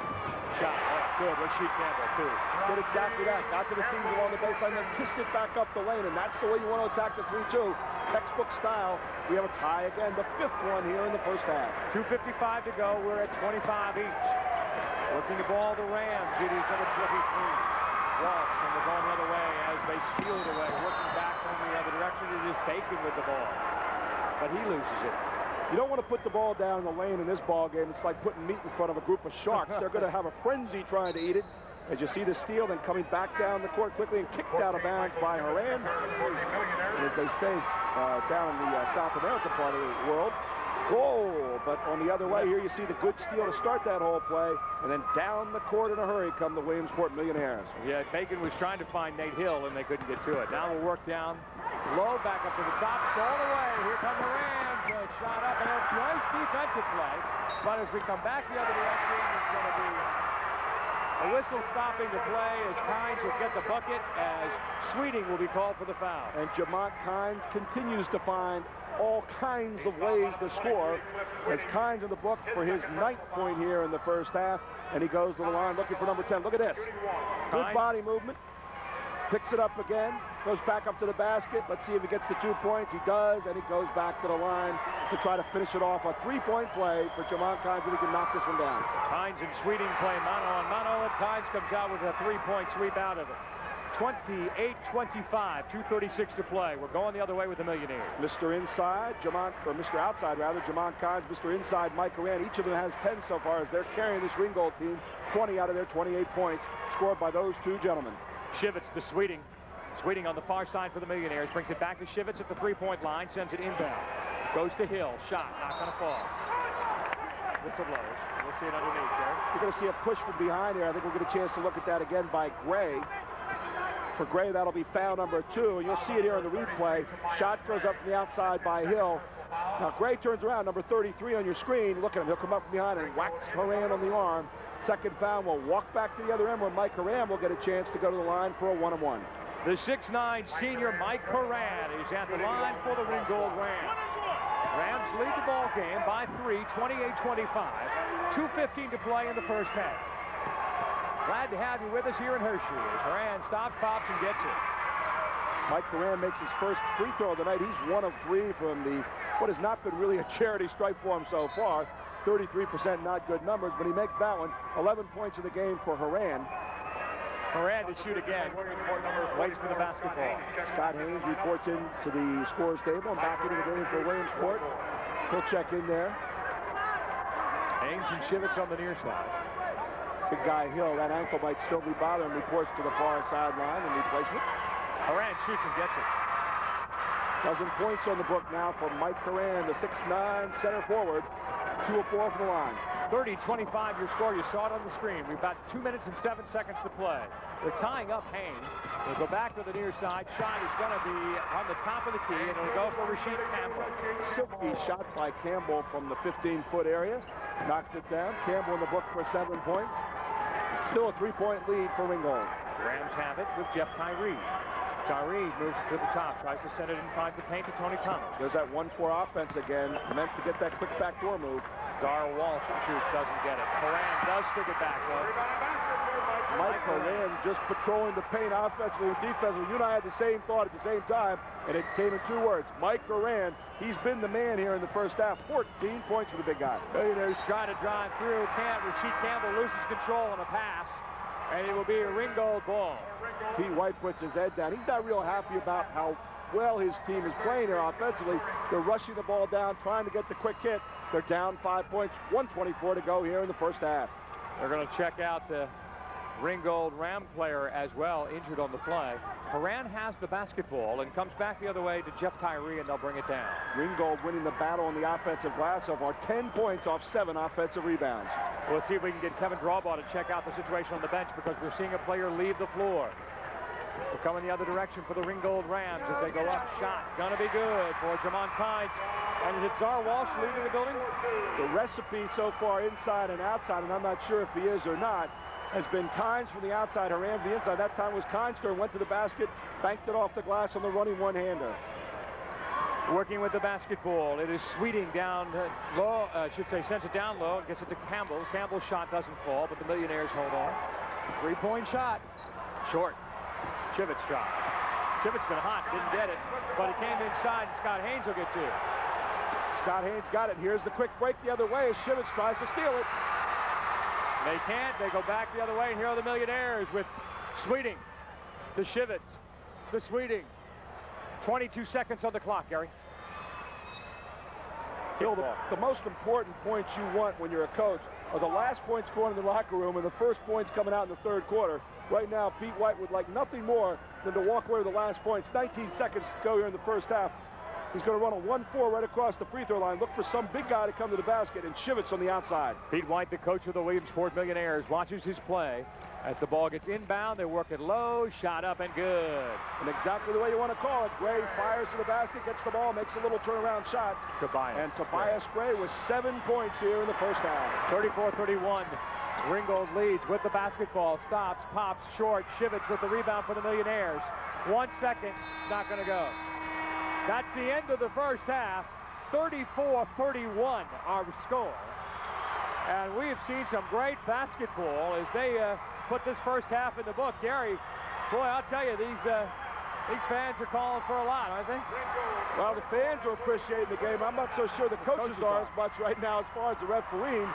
Shot, good, Rasheed Campbell, 2. Did exactly that, got to the seams along the baseline, then kissed it back up the lane, and that's the way you want to attack the 3-2. Textbook style. We have a tie again, the 5th one here in the first half. 2:55 to go. We're at 25 each. Working the ball, the Rams. It is number 23. Walsh, and they're going the other way as they steal it away. Working back from the other direction. It is Bacon with the ball, but he loses it. You don't want to put the ball down in the lane in this ball game. It's like putting meat in front of a group of sharks. They're going to have a frenzy trying to eat it. As you see the steal, then coming back down the court quickly and kicked out of bounds by Horan. And as they say down in the South America part of the world, goal. But on the other way here, you see the good steal to start that whole play. And then down the court in a hurry come the Williamsport Millionaires. Yeah, Bacon was trying to find Nate Hill, and they couldn't get to it. Now we'll work down low, back up to the top, stolen away. Here come the Rams. Shot up, and a nice defensive play. But as we come back the other direction, it's going to be a whistle stopping the play as Kynes will get the bucket, as Sweeting will be called for the foul. And Jamont Kynes continues to find all kinds of ways to score, as Kynes in the book for his 9th point here in the first half, and he goes to the line looking for number 10. Look at this. Good body movement. Picks it up again, goes back up to the basket. Let's see if he gets the 2 points. He does, and he goes back to the line to try to finish it off. A 3-point play for Jamont Kynes, and he can knock this one down. Kynes and Sweeting play mano on mano, and Kynes comes out with a 3-point sweep out of it. 28-25, 2:36 to play. We're going the other way with the Millionaires. Mr. Inside, Mr. Outside rather, Jamont Kynes, Mr. Inside, Mike Horan. Each of them has 10 so far as they're carrying this Ringgold team. 20 out of their 28 points scored by those two gentlemen. Shivitz to Sweeting. Sweeting on the far side for the Millionaires. Brings it back to Shivitz at the 3-point line. Sends it inbound. Goes to Hill. Shot. Not going to fall. Whistle blows. We'll see it underneath there. You're going to see a push from behind here. I think we'll get a chance to look at that again by Gray. For Gray, that'll be foul number 2. And you'll see it here in the replay. Shot goes up from the outside by Hill. Now Gray turns around, number 33 on your screen. Look at him. He'll come up from behind and whacks Horan on the arm. Second foul will walk back to the other end where Mike Horan will get a chance to go to the line for a 1-on-1. The 6'9" senior Mike Horan is at the line for the Ringgold Rams. Rams lead the ball game by 3, 28-25. 2:15 to play in the first half. Glad to have you with us here in Hershey as Horan stops, pops, and gets it. Mike Horan makes his first free throw of the night. He's 1 of 3 from what has not been really a charity stripe for him so far. 33% not good numbers, but he makes that one. 11 points in the game for Horan. Horan to shoot again. Waits for the basketball. Scott Haynes reports in to the scores table and back into the game for Williamsport. He'll check in there. Haynes and Shivitz on the near side. Big guy Hill, that ankle might still be bothering, reports to the far sideline in replacement. Horan shoots and gets it. Dozen points on the book now for Mike Horan, the 6'9" center forward. 2 of 4 from the line. 30-25 your score. You saw it on the screen. We've got 2 minutes and 7 seconds to play. They're tying up Haynes. They'll go back to the near side. Shot is going to be on the top of the key, and it'll go for Rasheed Campbell. Silky shot by Campbell from the 15-foot area. Knocks it down. Campbell in the book for 7 points. Still a 3-point lead for Ringgold. Rams have it with Jeff Tyree. Tyree moves to the top, tries to send it inside the paint to Tony Thomas. There's that 1-4 offense again, meant to get that quick backdoor move. Zara Walsh shoots, doesn't get it. Horan does stick it back, though. Mike Horan just patrolling the paint offensively and defensively. You and I had the same thought at the same time, and it came in 2 words. Mike Horan, he's been the man here in the first half. 14 points for the big guy. Millionaires trying to drive through. Can't. Rasheed Campbell loses control on a pass, and it will be a Ringgold ball. Pete White puts his head down. He's not real happy about how well his team is playing here offensively. They're rushing the ball down, trying to get the quick hit. They're down 5 points, 1:24 to go here in the first half. They're going to check out the Ringgold Ram player as well, injured on the play. Horan has the basketball and comes back the other way to Jeff Tyree, and they'll bring it down. Ringgold winning the battle on the offensive glass so far, 10 points off 7 offensive rebounds. We'll see if we can get Kevin Drawbaugh to check out the situation on the bench, because we're seeing a player leave the floor. We're coming the other direction for the Ringgold Rams as they go up. Shot gonna be good for Jamont. And is it Zar Walsh leaving the building? The recipe so far inside and outside, and I'm not sure if he is or not, has been Kynes from the outside, Horan from the inside. That time was Kynes, went to the basket, banked it off the glass on the running one-hander. Working with the basketball. It is Sweeting down low, sends it down low and gets it to Campbell. Campbell's shot doesn't fall, but the Millionaires hold on. 3-point shot. Short. Chivitz drop. Chivitz been hot, didn't get it, but it came inside, and Scott Haynes will get to it. Scott Haynes got it. Here's the quick break the other way as Chivitz tries to steal it. They can't. They go back the other way, and here are the Millionaires with Sweeting to Chivitz to Sweeting. 22 seconds on the clock, Gary. Bill, the most important points you want when you're a coach are the last points scored in the locker room and the first points coming out in the third quarter. Right now, Pete White would like nothing more than to walk away with the last points. 19 seconds to go here in the first half. He's going to run a 1-4 right across the free throw line. Look for some big guy to come to the basket, and Chivitz on the outside. Pete White, the coach of the Williamsport Millionaires, watches his play. As the ball gets inbound, they work it low, shot up and good. And exactly the way you want to call it. Gray fires to the basket, gets the ball, makes a little turnaround shot. Tobias. And Tobias Gray with 7 points here in the first half. 34-31. Ringgold leads with the basketball. Stops, pops, short. Chivitz with the rebound for the Millionaires. 1 second, not going to go. That's the end of the first half. 34-31 our score. And we have seen some great basketball as they put this first half in the book. Gary, boy, I'll tell you, these fans are calling for a lot, aren't they? Well, the fans are appreciating the game. I'm not so sure the coaches are as much right now as far as the refereeing.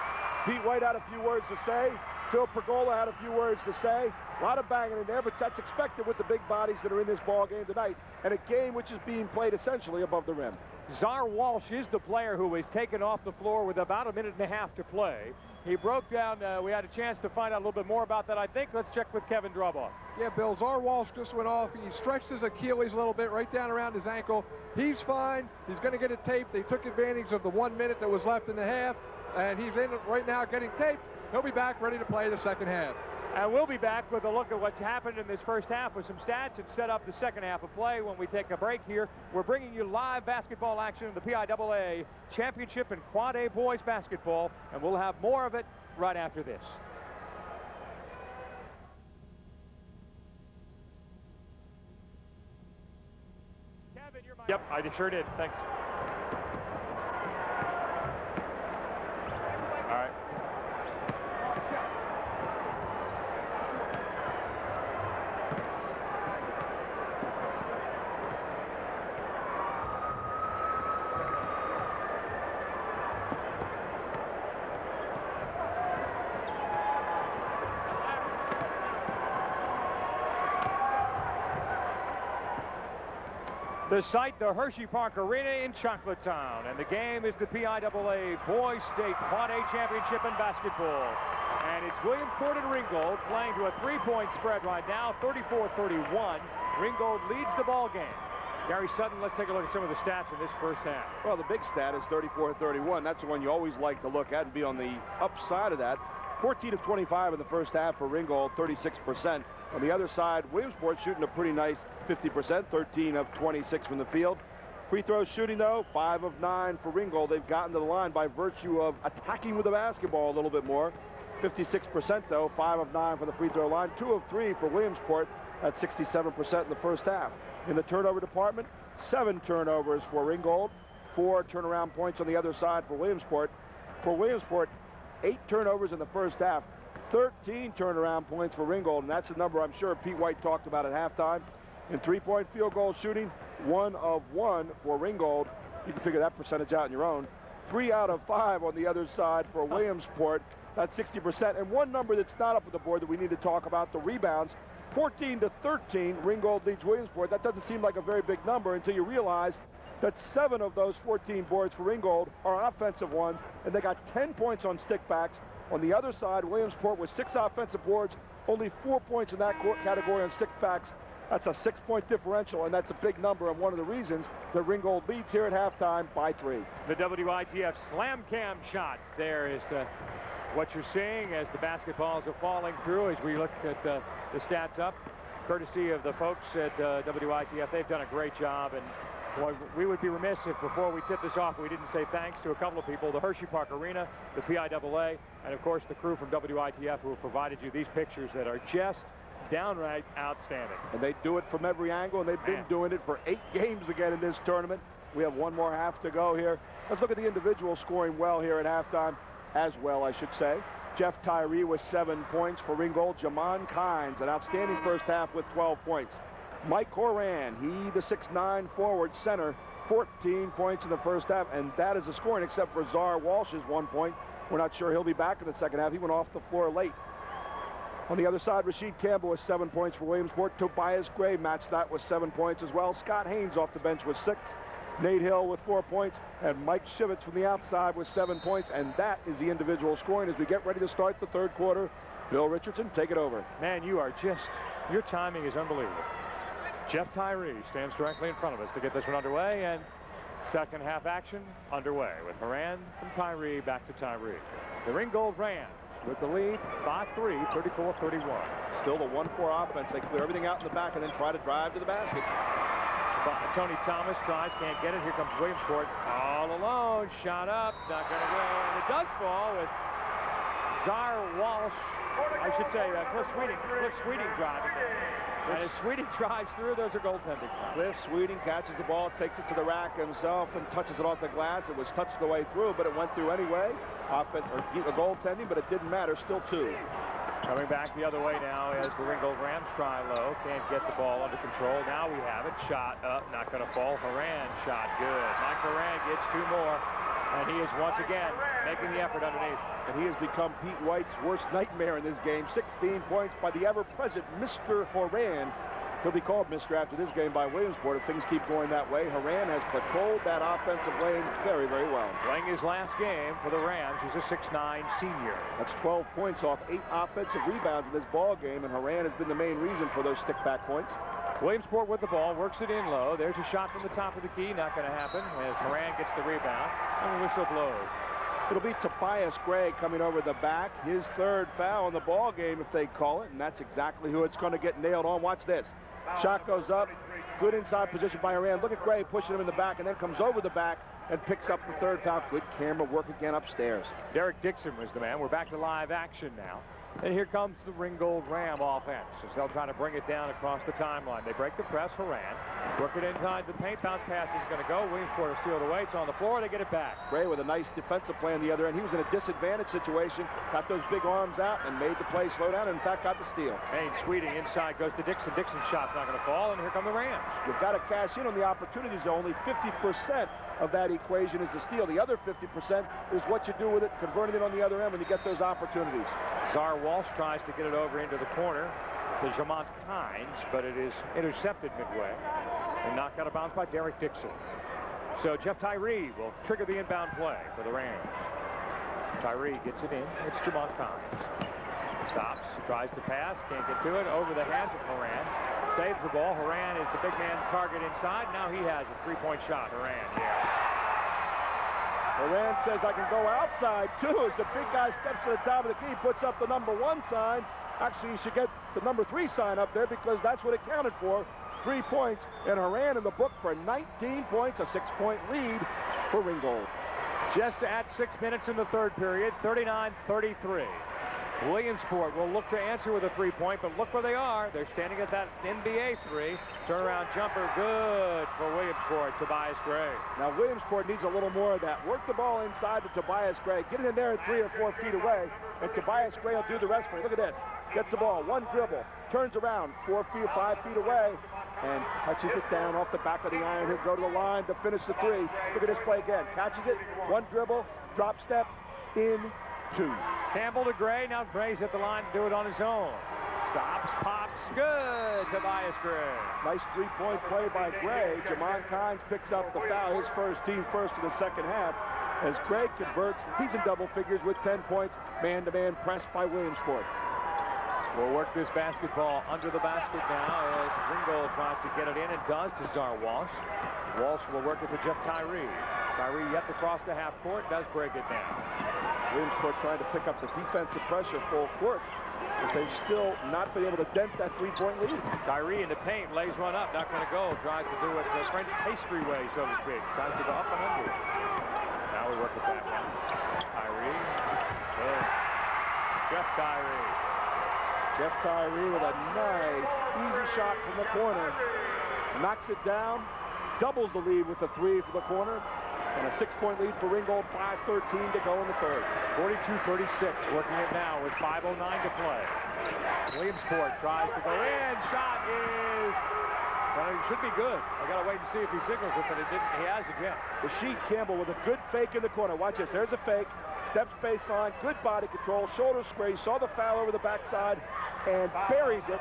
Pete White had a few words to say. Phil Pergola had a few words to say. A lot of banging in there, but that's expected with the big bodies that are in this ball game tonight. And a game which is being played essentially above the rim. Zar Walsh is the player who was taken off the floor with about 1.5 minutes to play. He broke down. We had a chance to find out a little bit more about that, I think. Let's check with Kevin Drawbaugh. Yeah, Bill, Zar Walsh just went off. He stretched his Achilles a little bit right down around his ankle. He's fine. He's going to get it taped. They took advantage of the 1 minute that was left in the half, and he's in right now getting taped. He'll be back ready to play the second half. And we'll be back with a look at what's happened in this first half with some stats and set up the second half of play when we take a break here. We're bringing you live basketball action in the PIAA Championship in Quad A boys basketball, and we'll have more of it right after this. Kevin, you're my... Yep, I sure did. Thanks. The site, the Hershey Park Arena in Chocolatetown. And the game is the PIAA Boys State Quad A Championship in basketball. And it's Williamsport and Ringgold playing to a 3-point spread right now, 34-31. Ringgold leads the ball game. Gary Sutton, let's take a look at some of the stats in this first half. Well, the big stat is 34-31. That's the one you always like to look at and be on the upside of that. 14 of 25 in the first half for Ringgold, 36%. On the other side, Williamsport shooting a pretty nice 50%, 13 of 26 from the field. Free throw shooting, though, 5 of 9 for Ringgold. They've gotten to the line by virtue of attacking with the basketball a little bit more. 56%, though, 5 of 9 from the free throw line. 2 of 3 for Williamsport at 67% in the first half. In the turnover department, 7 turnovers for Ringgold, 4 turnaround points on the other side for Williamsport. For Williamsport, 8 turnovers in the first half, 13 turnaround points for Ringgold, and that's a number I'm sure Pete White talked about at halftime. In three-point field goal shooting, 1 of 1 for Ringgold. You can figure that percentage out on your own. 3 out of 5 on the other side for Williamsport. That's 60%. And one number that's not up on the board that we need to talk about, the rebounds. 14-13, Ringgold leads Williamsport. That doesn't seem like a very big number until you realize that 7 of those 14 boards for Ringgold are offensive ones, and they got 10 points on stickbacks. On the other side, Williamsport with 6 offensive boards, only 4 points in that category on stickbacks. That's a 6-point differential, and that's a big number, and one of the reasons that Ringgold leads here at halftime by 3. The WITF slam cam shot there is what you're seeing as the basketballs are falling through as we look at the stats up, courtesy of the folks at WITF. They've done a great job, and boy, we would be remiss if before we tip this off we didn't say thanks to a couple of people, the Hershey Park Arena, the PIAA, and of course the crew from WITF who have provided you these pictures that are just downright outstanding. And they do it from every angle, and they've been doing it for 8 games again in this tournament. We have one more half to go here. Let's look at the individuals scoring well here at halftime, as well, I should say. Jeff Tyree with 7 points for Ringgold. Jamont Kynes, an outstanding first half with 12 points. Mike Horan, he the 6'9" forward center, 14 points in the first half, and that is the scoring except for Czar Walsh's 1 point. We're not sure he'll be back in the second half. He went off the floor late. On the other side, Rasheed Campbell with 7 points for Williamsport. Tobias Gray matched that with 7 points as well. Scott Haynes off the bench with 6. Nate Hill with 4 points, and Mike Shivitz from the outside with 7 points, and that is the individual scoring as we get ready to start the third quarter. Bill Richardson, take it over. Man, your timing is unbelievable. Jeff Tyree stands directly in front of us to get this one underway, and second half action underway with Horan from Tyree back to Tyree. The Ringgold Rams with the lead, 5-3, 34-31. Still the 1-4 offense. They clear everything out in the back and then try to drive to the basket. Tony Thomas tries, can't get it. Here comes Williamsport all alone. Shot up, not going to go. And it does fall with Czar Walsh. I should say Cliff Sweeting driving. And as Sweeting drives through, those are goaltending. Cliff Sweeting catches the ball, takes it to the rack himself, and touches it off the glass. It was touched the way through, but it went through anyway. Offense or goaltending, but it didn't matter. Still 2. Coming back the other way now as the Ringgold Rams try low. Can't get the ball under control. Now we have it. Shot up, not going to fall. Horan shot good. Mike Horan gets 2 more. And he is once again making the effort underneath. And he has become Pete White's worst nightmare in this game. 16 points by the ever-present Mr. Horan. He'll be called Mr. after this game by Williamsport if things keep going that way. Horan has patrolled that offensive lane very, very well. Playing his last game for the Rams. He's a 6'9" senior. That's 12 points off 8 offensive rebounds in this ball game, and Horan has been the main reason for those stick-back points. Williamsport with the ball, works it in low. There's a shot from the top of the key. Not going to happen as Horan gets the rebound, and the whistle blows. It'll be Tobias Gray coming over the back. His 3rd foul in the ball game, if they call it, and that's exactly who it's going to get nailed on. Watch this. Shot goes up. Good inside position by Horan. Look at Gray pushing him in the back and then comes over the back and picks up the 3rd foul. Good camera work again upstairs. Derek Dixon was the man. We're back to live action now. And here comes the Ringgold Ram offense as they'll try to bring it down across the timeline. They break the press. Horan work it inside the paint. Bounce pass is going to go. Williamsport will steal it away. It's on the floor. They get it back. Gray with a nice defensive play on the other end. He was in a disadvantaged situation. Got those big arms out and made the play slow down and in fact got the steal. Haynes Sweeting inside goes to Dixon. Dixon's shot's not going to fall, and here come the Rams. You've got to cash in on the opportunities. Only 50% of that equation is the steal. The other 50% is what you do with it, converting it on the other end when you get those opportunities. Czar Walsh tries to get it over into the corner to Jamont Kynes, but it is intercepted midway. And knocked out of bounds by Derek Dixon. So Jeff Tyree will trigger the inbound play for the Rams. Tyree gets it in. It's Jamont Kynes. Stops, tries to pass, can't get to it. Over the hands of Horan. Saves the ball. Horan is the big man target inside. Now he has a three-point shot. Horan, yes. Horan says, I can go outside, too, as the big guy steps to the top of the key, puts up the number 1 sign. Actually, you should get the number 3 sign up there because that's what it counted for. 3 points, and Horan in the book for 19 points, a 6-point lead for Ringgold. Just at 6 minutes in the third period, 39-33. Williamsport will look to answer with a 3-point, but look where they are. They're standing at that NBA 3. Turnaround jumper, good for Williamsport. Tobias Gray. Now, Williamsport needs a little more of that. Work the ball inside to Tobias Gray. Get it in there at 3 or 4 feet away, and Tobias Gray will do the rest for you. Look at this. Gets the ball, 1 dribble, turns around 4 feet or 5 feet away, and touches it down off the back of the iron. He'll go to the line to finish the 3. Look at this play again. Catches it, 1 dribble, drop step, in 2. Campbell to Gray. Now Gray's at the line to do it on his own. Stops, pops, good. Tobias Gray. Nice 3-point play by Gray. Jamont Kynes picks up the foul, his first, team first in the second half. As Gray converts, he's in double figures with 10 points. Man-to-man press by Williamsport. We'll work this basketball under the basket now as Ringgold tries to get it in and does to Czar Walsh. Walsh will work it to Jeff Tyree. Tyree yet to cross the half court, does break it down. Williamsport trying to pick up the defensive pressure full court as they've still not been able to dent that 3-point lead. Tyree in the paint, lays one up, not going to go. Tries to do it the French pastry way, so to speak. Tries to go up and under. Now we work it back now. Tyree. Boom. Jeff Tyree. Jeff Tyree with a nice, easy shot from the corner. Knocks it down, doubles the lead with the 3 from the corner, and a 6-point lead for Ringgold, 5:13 to go in the third. 42-36, working it now with 5:09 to play. Williamsport tries to go in, shot is, well, it should be good. I got to wait and see if he signals it, but it didn't. He has again. Rasheed Campbell with a good fake in the corner. Watch this, there's a fake. Steps baseline, good body control, shoulder spray, saw the foul over the backside, and buries it.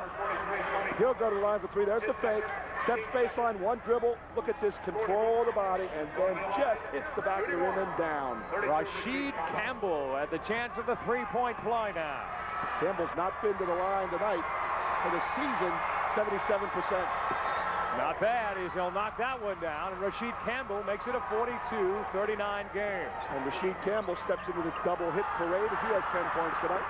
He'll go to the line for 3. There's the fake. Steps baseline, 1 dribble. Look at this, control of the body, and then just hits the back of the rim and down. Rasheed Campbell at the chance of the 3-point play now. Campbell's not been to the line tonight. For the season, 77%. Not bad, as he'll knock that one down, and Rasheed Campbell makes it a 42-39 game. And Rasheed Campbell steps into the double hit parade as he has 10 points tonight.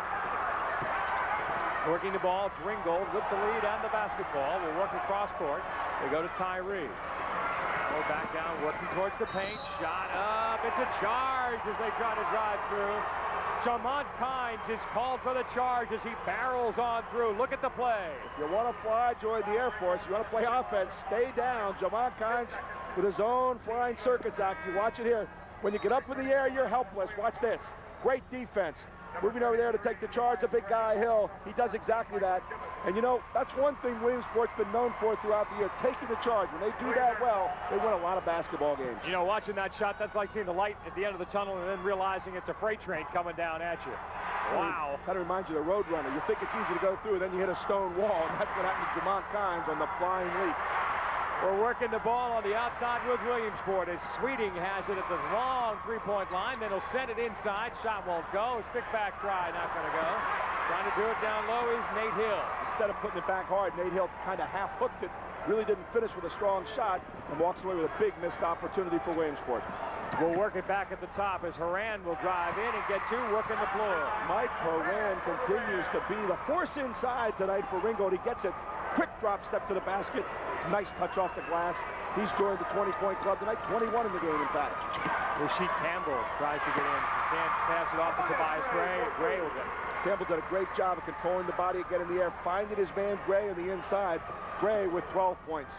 Working the ball, it's Ringgold with the lead and the basketball. We'll work across court. They go to Tyree. Go back down, working towards the paint. Shot up. It's a charge as they try to drive through. Jamont Kynes is called for the charge as he barrels on through. Look at the play. If you want to fly, join the Air Force. You want to play offense, stay down. Jamont Kynes with his own flying circus act. You watch it here. When you get up in the air, you're helpless. Watch this. Great defense. Moving over there to take the charge, the big guy, Hill. He does exactly that. And, you know, that's one thing Williamsport's been known for throughout the year, taking the charge. When they do that well, they win a lot of basketball games. You know, watching that shot, that's like seeing the light at the end of the tunnel and then realizing it's a freight train coming down at you. Wow. Kind of reminds you of the Roadrunner. You think it's easy to go through, then you hit a stone wall, and that's what happened to Jamont Kynes on the flying leap. We're working the ball on the outside with Williamsport as Sweeting has it at the long 3-point line. Then he'll send it inside. Shot won't go. Stick back try, not going to go. Trying to do it down low is Nate Hill. Instead of putting it back hard, Nate Hill kind of half-hooked it. Really didn't finish with a strong shot and walks away with a big missed opportunity for Williamsport. We'll work it back at the top as Horan will drive in and get 2, working the floor. Mike Horan continues to be the force inside tonight for Ringgold. He gets it. Quick drop step to the basket. Nice touch off the glass. He's joined the 20-point club tonight, 21 in the game, in fact. Rasheed Campbell tries to get in. He can't pass it off to Tobias Gray. Gray will get it. Campbell did a great job of controlling the body again in the air, finding his man Gray on the inside. Gray with 12 points.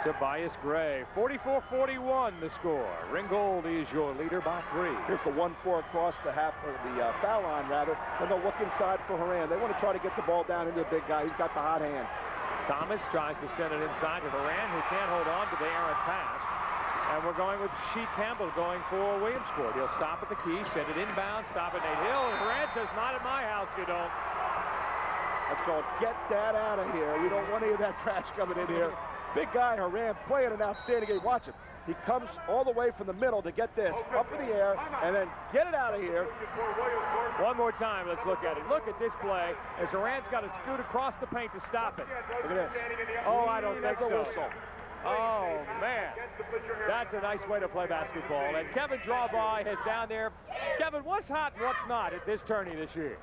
Tobias Gray, 44-41 the score. Ringgold is your leader by 3. Here's the 1-4 across the half of the foul line, rather. And they'll look inside for Horan. They want to try to get the ball down into the big guy. He's got the hot hand. Thomas tries to send it inside to Horan, who can't hold on to the errant pass. And we're going with Rasheed Campbell going for Williamsport. He'll stop at the key, send it inbound, stop at Nate Hill. Horan says, not at my house, you don't. That's called get that out of here. We don't want any of that trash coming in here. Big guy, Horan, playing an outstanding game. Watch him. He comes all the way from the middle to get this up in the air and then get it out of here. One more time, let's look at it. Look at this play as Horan's got to scoot across the paint to stop it. Look at this. Oh, I don't think That's a so. whistle. Oh, man. That's a nice way to play basketball. And Kevin Drawby has down there. Kevin, what's hot and what's not at this tourney this year?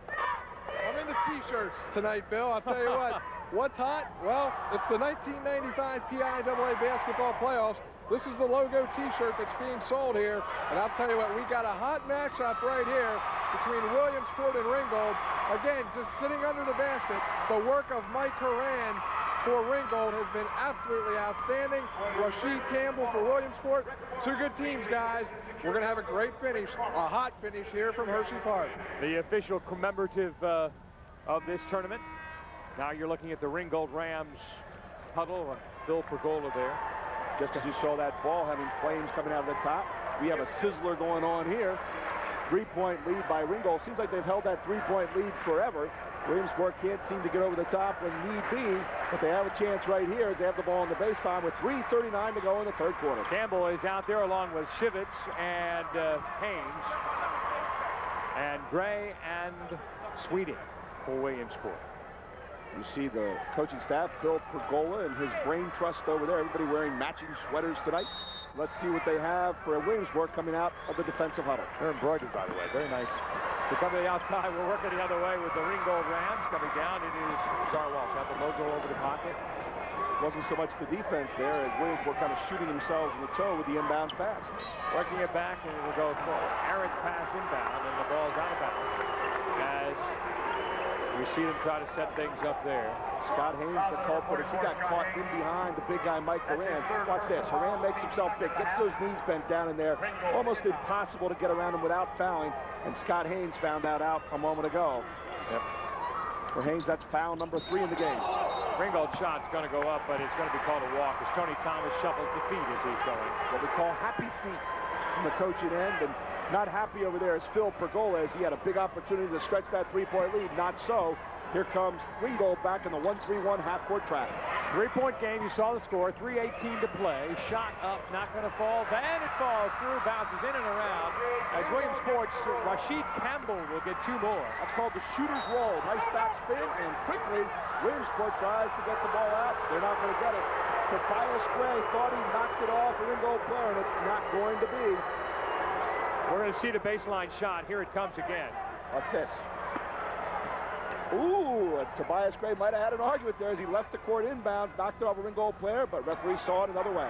I'm in the T-shirts tonight, Bill. I'll tell you what. What's hot? Well, it's the 1995 PIAA basketball playoffs. This is the logo T-shirt that's being sold here. And I'll tell you what, we got a hot matchup right here between Williamsport and Ringgold. Again, just sitting under the basket. The work of Mike Horan for Ringgold has been absolutely outstanding. Rashid Campbell for Williamsport. Two good teams, guys. We're going to have a great finish, a hot finish here from Hershey Park. The official commemorative of this tournament. Now you're looking at the Ringgold Rams huddle. Phil Pergola there. Just as you saw that ball having flames coming out of the top, we have a sizzler going on here. 3-point lead by Ringgold. Seems like they've held that 3-point lead forever. Williamsport can't seem to get over the top when need be, but they have a chance right here as they have the ball on the baseline with 3:39 to go in the third quarter. Campbell is out there along with Shivitz and Haynes and Gray and Sweeting for Williamsport. You see the coaching staff, Phil Pergola and his brain trust over there. Everybody wearing matching sweaters tonight. Let's see what they have for Williamsport coming out of the defensive huddle. They're embroidered, by the way. Very nice. To come to the outside, we're working the other way with the Ringgold Rams. Coming down, it is Czar Walsh. Have the logo over the pocket. Wasn't so much the defense there as Williamsport kind of shooting themselves in the toe with the inbounds pass. Working it back, and it will go forward. Errant pass inbound, and the ball's out of bounds. As we see them try to set things up there. Scott Haynes, the culprit, as he got caught in behind the big guy, Mike Horan. Watch this. Horan makes himself big, gets those knees bent down in there. Almost impossible to get around him without fouling. And Scott Haynes found that out a moment ago. Yep. For Haynes, that's foul number 3 in the game. Ringgold's shot's going to go up, but it's going to be called a walk as Tony Thomas shuffles the feet as he's going. What we call happy feet from the coaching end. And not happy over there is Phil Pergola as he had a big opportunity to stretch that 3-point lead. Not so. Here comes Ringgold back in the 1-3-1 half-court track. 3-point game, you saw the score, 3:18 to play. Shot up, not going to fall. Then it falls through, bounces in and around. As Williamsport's Rashid Campbell will get 2 more. That's called the shooter's roll. Nice backspin, and quickly Williamsport tries to get the ball out. They're not going to get it. Tobias Gray thought he knocked it off a Ringgold player, and it's not going to be. We're going to see the baseline shot. Here it comes again. Watch this. Ooh, Tobias Gray might have had an argument there as he left the court inbounds, knocked it off a Ringgold player, but referee saw it another way.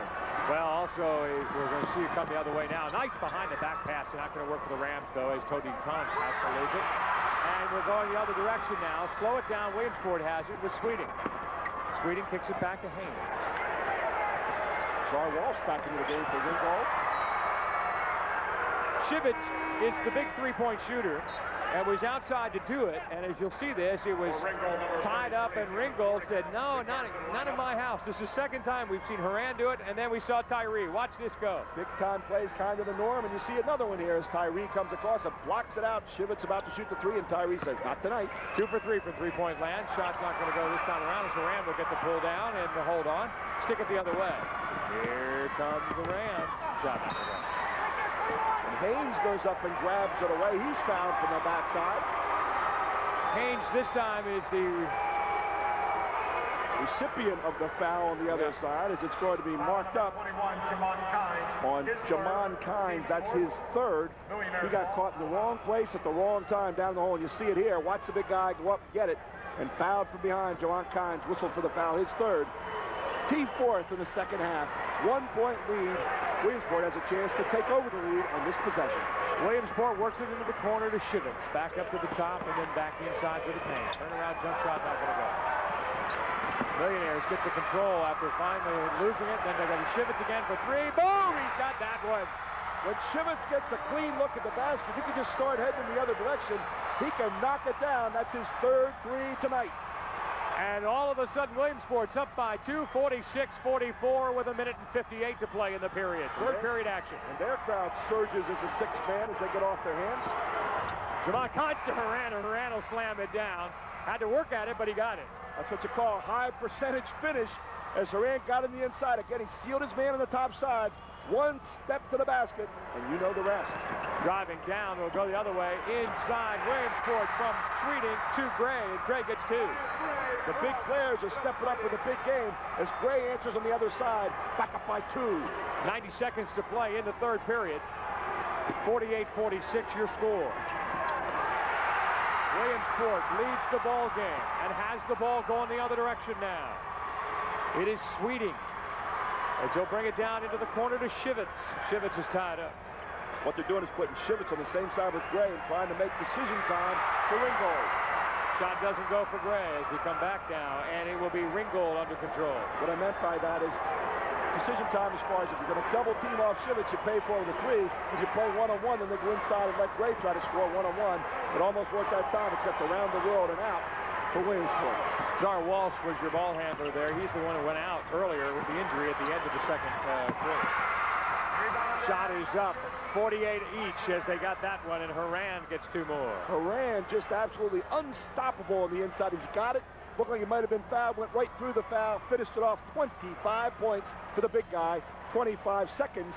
Well, also, we're going to see it come the other way now. Nice behind the back pass. They're not going to work for the Rams, though, as Tony Thomas has to lose it. And we're going the other direction now. Slow it down. Williamsport has it with Sweeting. Sweeting kicks it back to Haynes. Czar Walsh back into the game for Ringgold. Shivitz is the big 3-point shooter and was outside to do it. And as you'll see this, it was tied up, and Ringgold said, no, not in my house. This is the second time we've seen Horan do it, and then we saw Tyree. Watch this go. Big-time plays kind of the norm, and you see another one here as Tyree comes across and blocks it out. Shivitz about to shoot the 3, and Tyree says, not tonight. 2 for 3 from 3-point land. Shot's not going to go this time around as Horan will get the pull down and the hold on. Stick it the other way. Here comes the Ram. Shot not going to go. And Haynes goes up and grabs it away. He's fouled from the backside. Haynes this time is the recipient of the foul on the other side, as it's going to be marked up on Jamont Kynes. That's his 3rd. He got caught in the wrong place at the wrong time down the hole, and you see it here. Watch the big guy go up, get it, and fouled from behind. Jamont Kynes whistled for the foul, his 3rd. T4th in the second half. 1-point lead. Williamsport has a chance to take over the lead on this possession. Williamsport works it into the corner to Shivitz. Back up to the top and then back inside with the paint. Turnaround jump shot, not going to go. Millionaires get the control after finally losing it. Then they go to Shivitz again for 3. Boom! He's got that one. When Shivitz gets a clean look at the basket, you can just start heading in the other direction. He can knock it down. That's his 3rd 3 tonight. And all of a sudden, Williamsport's up by 2, 46-44 with 1:58 to play in the period. Third period action. And their crowd surges as a 6th man as they get off their hands. Jamont Kynes to Horan, and Horan will slam it down. Had to work at it, but he got it. That's what you call a high percentage finish as Horan got in the inside. Again, he sealed his man on the top side. One step to the basket, and you know the rest. Driving down, will go the other way. Inside, Williamsport from Sweeting to Gray, and Gray gets 2. The big players are stepping up in the big game as Gray answers on the other side, back up by 2. 90 seconds to play in the third period. 48-46 your score. Williamsport leads the ball game and has the ball going the other direction now. It is Sweeting as he'll bring it down into the corner to Shivitz. Shivitz is tied up. What they're doing is putting Shivitz on the same side with Gray and trying to make decision time for Ringgold. Shot doesn't go for Gray as we come back now, and it will be Ringgold under control. What I meant by that is decision time as far as if you're going to double team off Shivitz, you pay for the 3. If you play one-on-one, then they go inside and let Gray try to score one-on-one. It almost worked that time, except around the world and out for Williamsport. Czar Walsh was your ball handler there. He's the one who went out earlier with the injury at the end of the second quarter. Shot is up. 48 each as they got that one, and Horan gets 2 more. Horan just absolutely unstoppable on the inside. He's got it. Looked like he might have been fouled. Went right through the foul. Finished it off. 25 points for the big guy. 25 seconds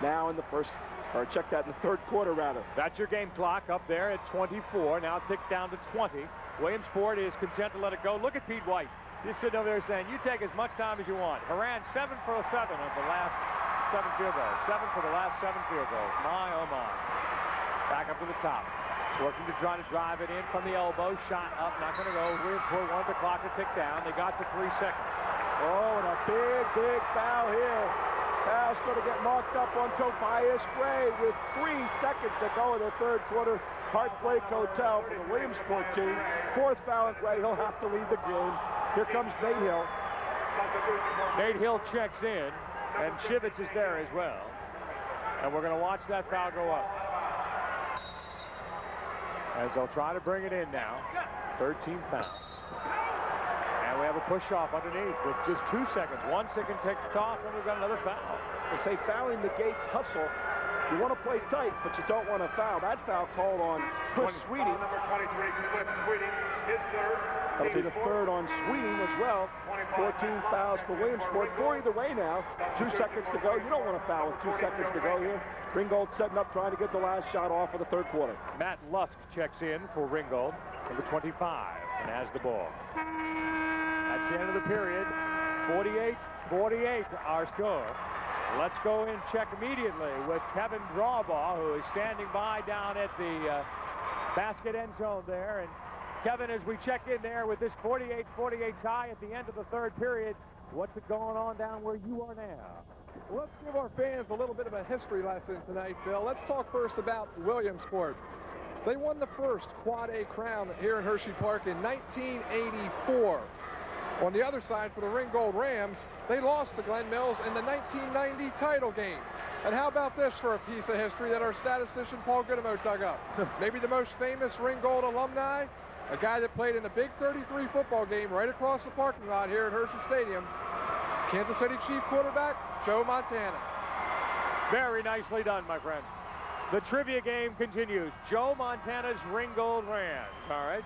now in the first, or check that, in the third quarter, rather. That's your game clock up there at 24. Now ticked down to 20. Williamsport is content to let it go. Look at Pete White. He's sitting over there saying, you take as much time as you want. Horan 7 for 7 on the last 7 field goals. 7 for the last 7 field goals. My, oh my. Back up to the top. Working to try to drive it in from the elbow. Shot up, not going to go. Williamsport wanted the clock to tick down. They got to 3 seconds. Oh, and a big foul here. Foul's going to get marked up on Tobias Gray with 3 seconds to go in the third quarter. Heartbreak Hotel for the Williamsport team. 4th foul on Gray. He'll have to lead the game. Here comes Nate Hill. Nate Hill checks in, and Shivitz is there as well. And we're going to watch that foul go up. As they'll try to bring it in now. 13 fouls. And we have a push-off underneath with just 2 seconds. 1 second ticked off, and we've got another foul. They say fouling negates hustle. You want to play tight, but you don't want to foul. That foul called on Chris Sweeting. Number 23, Cliff Sweeting, his third. That'll be the third on Sweeting as well. 14 fouls for Williamsport. 4 either way now. 2 seconds to go. You don't want to foul with 2 seconds to go here. Ringgold setting up, trying to get the last shot off for the third quarter. Matt Lusk checks in for Ringgold, number 25, and has the ball. That's the end of the period. 48-48 our score. Let's go and check immediately with Kevin Drawbaugh, who is standing by down at the basket end zone there. And Kevin, as we check in there with this 48-48 tie at the end of the third period, what's going on down where you are now? Let's give our fans a little bit of a history lesson tonight, Bill. Let's talk first about Williamsport. They won the first Quad A crown here in Hershey Park in 1984. On the other side, for the Ringgold Rams, they lost to Glen Mills in the 1990 title game. And how about this for a piece of history that our statistician Paul Goodemo dug up? Maybe the most famous Ringgold alumni, a guy that played in the Big 33 football game right across the parking lot here at Hershey Stadium. Kansas City Chief quarterback, Joe Montana. Very nicely done, my friend. The trivia game continues. Joe Montana's Ringgold Rams. All right.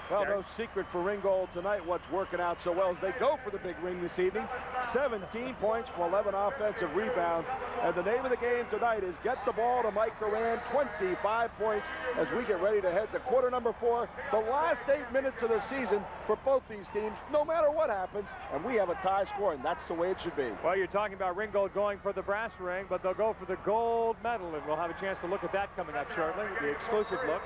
Well, no secret for Ringgold tonight what's working out so well as they go for the big ring this evening. 17 points from 11 offensive rebounds. And the name of the game tonight is get the ball to Mike Horan. 25 points as we get ready to head to quarter number 4. The last 8 minutes of the season for both these teams, no matter what happens. And we have a tie score, and that's the way it should be. Well, you're talking about Ringgold going for the brass ring, but they'll go for the gold medal. And we'll have a chance to look at that coming up shortly. The exclusive look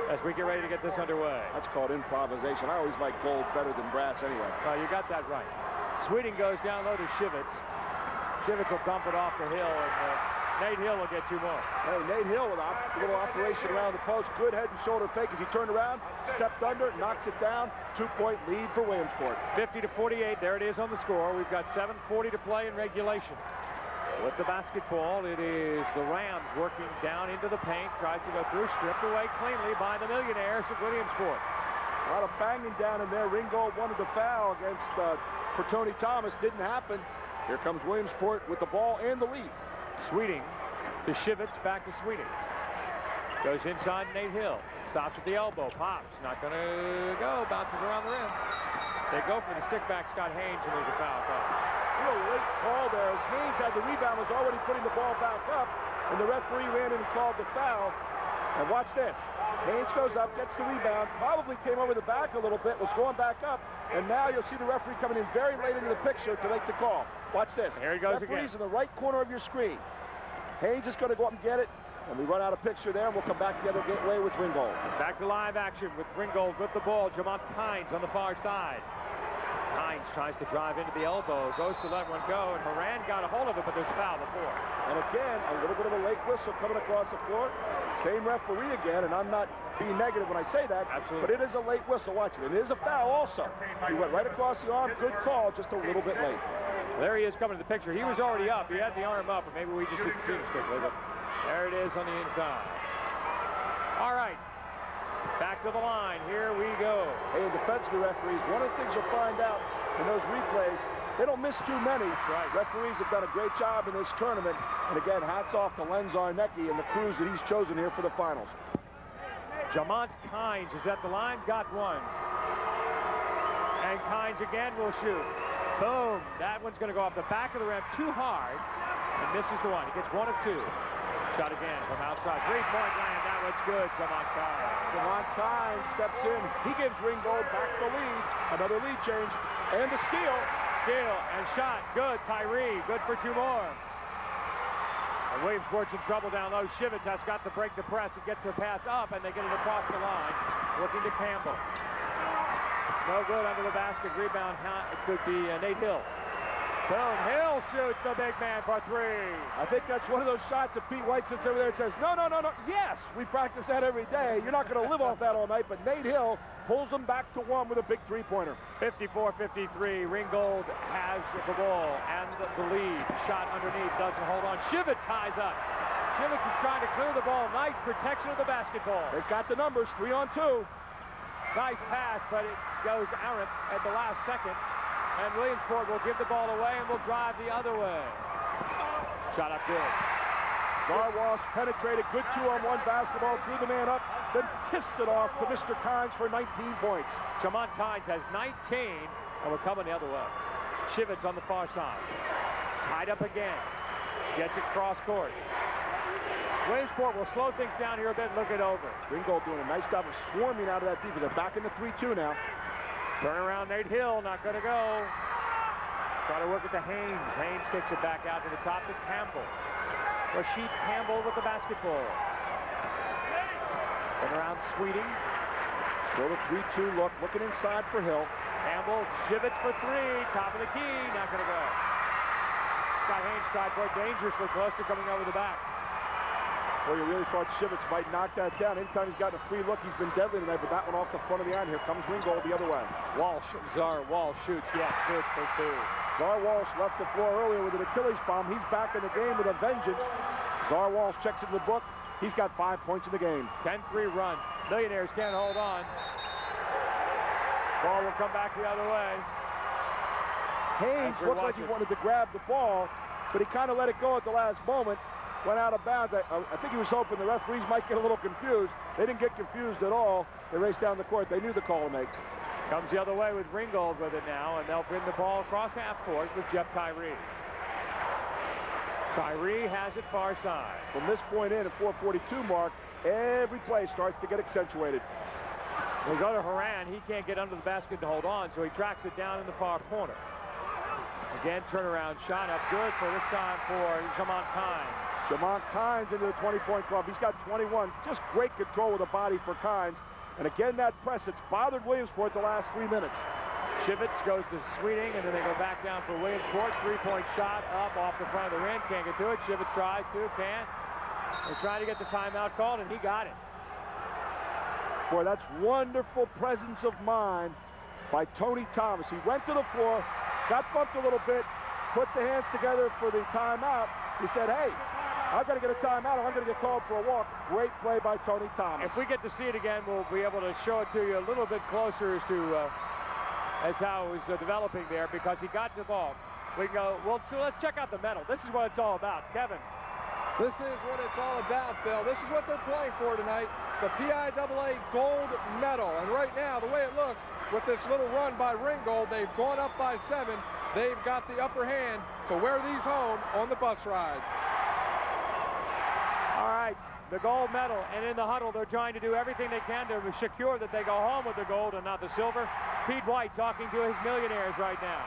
as we get ready to get this underway. That's called improvisation. I always like gold better than brass anyway. Well, you got that right. Sweeting goes down low to Shivitz. Shivitz will dump it off the Hill, and Nate Hill will get 2 more. Hey, Nate Hill with a little operation around the post. Good head and shoulder fake as he turned around, stepped under, knocks it down. 2-point lead for Williamsport. 50-48. There it is on the score. We've got 7:40 to play in regulation. With the basketball, it is the Rams working down into the paint. Tries to go through, stripped away cleanly by the Millionaires of Williamsport. A lot of banging down in there. Ringgold wanted to foul against for Tony Thomas. Didn't happen. Here comes Williamsport with the ball and the lead. Sweeting to Shivitz, back to Sweeting. Goes inside Nate Hill. Stops at the elbow, pops, not going to go, bounces around the rim. They go for the stick back, Scott Haynes, and there's a foul call. Real late call there as Haynes had the rebound, was already putting the ball back up, and the referee ran in and called the foul. And watch this. Haynes goes up, gets the rebound, probably came over the back a little bit, was going back up, and now you'll see the referee coming in very late into the picture to make the call. Watch this. Here he goes Referee's again. in the right corner of your screen. Haynes is going to go up and get it, and we run out of picture there, and we'll come back the other way with Ringgold. Back to live action with Ringgold with the ball. Jamont Kynes on the far side. Kynes tries to drive into the elbow, goes to let one go, and Horan got a hold of it, but there's a foul before. And again, a little bit of a late whistle coming across the floor. Same referee again, and I'm not being negative when I say that. Absolutely. But it is a late whistle. Watch it. It is a foul also. He went right across the arm. Good call, just a little bit late. There he is coming to the picture. He was already up. He had the arm up, but maybe we just didn't see him quickly. But there it is on the inside. All right. Back to the line. Here we go. Hey, in defense of the referees, one of the things you'll find out in those replays, they don't miss too many. Right. Referees have done a great job in this tournament. And again, hats off to Len Zarnecki and the crews that he's chosen here for the finals. Jamont Kynes is at the line, got one. And Kynes again will shoot. Boom. That one's going to go off the back of the rim too hard and misses the one. He gets 1 of 2. Shot again from outside. 3-point land. That one's good. Jamont Kynes. Jamont Kynes steps in. He gives Ringgold back the lead. Another lead change. And the steal. Steal and shot. Good. Tyree. Good for 2 more. And Williamsport's in trouble down low. Shivitz has got to break the press and get the pass up, and they get it across the line. Looking to Campbell. No good under the basket. Rebound. It could be Nate Hill. Boom. Hill shoots the big man for 3. I think that's one of those shots that Pete White sits over there and says, no, no, no, no. Yes, we practice that every day. You're not going to live off that all night. But Nate Hill pulls him back to 1 with a big 3-pointer. 54-53. Ringgold has the ball and the lead. Shot underneath. Doesn't hold on. Shivitz ties up. Shivitz is trying to clear the ball. Nice protection of the basketball. They've got the numbers. 3-on-2. Nice pass, but it goes errant at the last second. And Williamsport will give the ball away and will drive the other way. Shot up good. Garwash penetrated. Good 2-on-1 basketball. Drew the man up. Then kissed it off to Mr. Kynes for 19 points. Jamont Kynes has 19, and we're coming the other way. Shivitz on the far side. Tied up again. Gets it cross court. Williamsport will slow things down here a bit and look it over. Ringgold doing a nice job of swarming out of that defense. They're back in the 3-2 now. Turn around, Nate Hill, not going to go. Try to work it to Haynes. Haynes kicks it back out to the top to Campbell. Rasheed Campbell with the basketball. Turn around, Sweeting. Still a 3-2 look, looking inside for Hill. Campbell, Shivitz for 3, top of the key, not going to go. Scott Haynes tried for it dangerously close to coming over the back. Well, you really thought Shivitz might knock that down. Anytime he's gotten a free look, he's been deadly tonight, but that one off the front of the iron. Here comes Ringgold the other way. Czar Walsh shoots, yes, good for 2. Czar Walsh left the floor earlier with an Achilles bomb. He's back in the game with a vengeance. Czar Walsh checks into the book. He's got 5 points in the game. 10-3 run. Millionaires can't hold on. Ball will come back the other way. Haynes looked like he wanted to grab the ball, but he kind of let it go at the last moment. Went out of bounds. I think he was hoping the referees might get a little confused. They didn't get confused at all. They raced down the court. They knew the call to make. Comes the other way with Ringgold with it now, and they'll bring the ball across half court with Jeff Tyree. Tyree has it far side. From this point in, at 4:42 mark, every play starts to get accentuated. We go to Horan. He can't get under the basket to hold on, so he tracks it down in the far corner. Again, turnaround shot up good for this time for Jamont Kynes. Jamont Kynes into the 20-point club. He's got 21. Just great control with the body for Kynes. And again, that press, it's bothered Williamsport the last 3 minutes. Shivitz goes to Sweeting, and then they go back down for Williamsport. 3-point shot up off the front of the rim. Can't get to it. Shivitz tries to, can't. They're trying to get the timeout called, and he got it. Boy, that's wonderful presence of mind by Tony Thomas. He went to the floor, got bumped a little bit, put the hands together for the timeout. He said, hey, I've got to get a timeout or I'm going to get called for a walk. Great play by Tony Thomas. If we get to see it again, we'll be able to show it to you a little bit closer as to as how it was developing there, because he got the ball. We can go, well, so let's check out the medal. This is what it's all about. Kevin, This is what it's all about, Bill. This is what they're playing for tonight, the PIAA gold medal. And right now, the way it looks, with this little run by Ringgold, they've gone up by 7. They've got the upper hand to wear these home on the bus ride. All right, the gold medal, and in the huddle, they're trying to do everything they can to secure that they go home with the gold and not the silver. Pete White talking to his millionaires right now.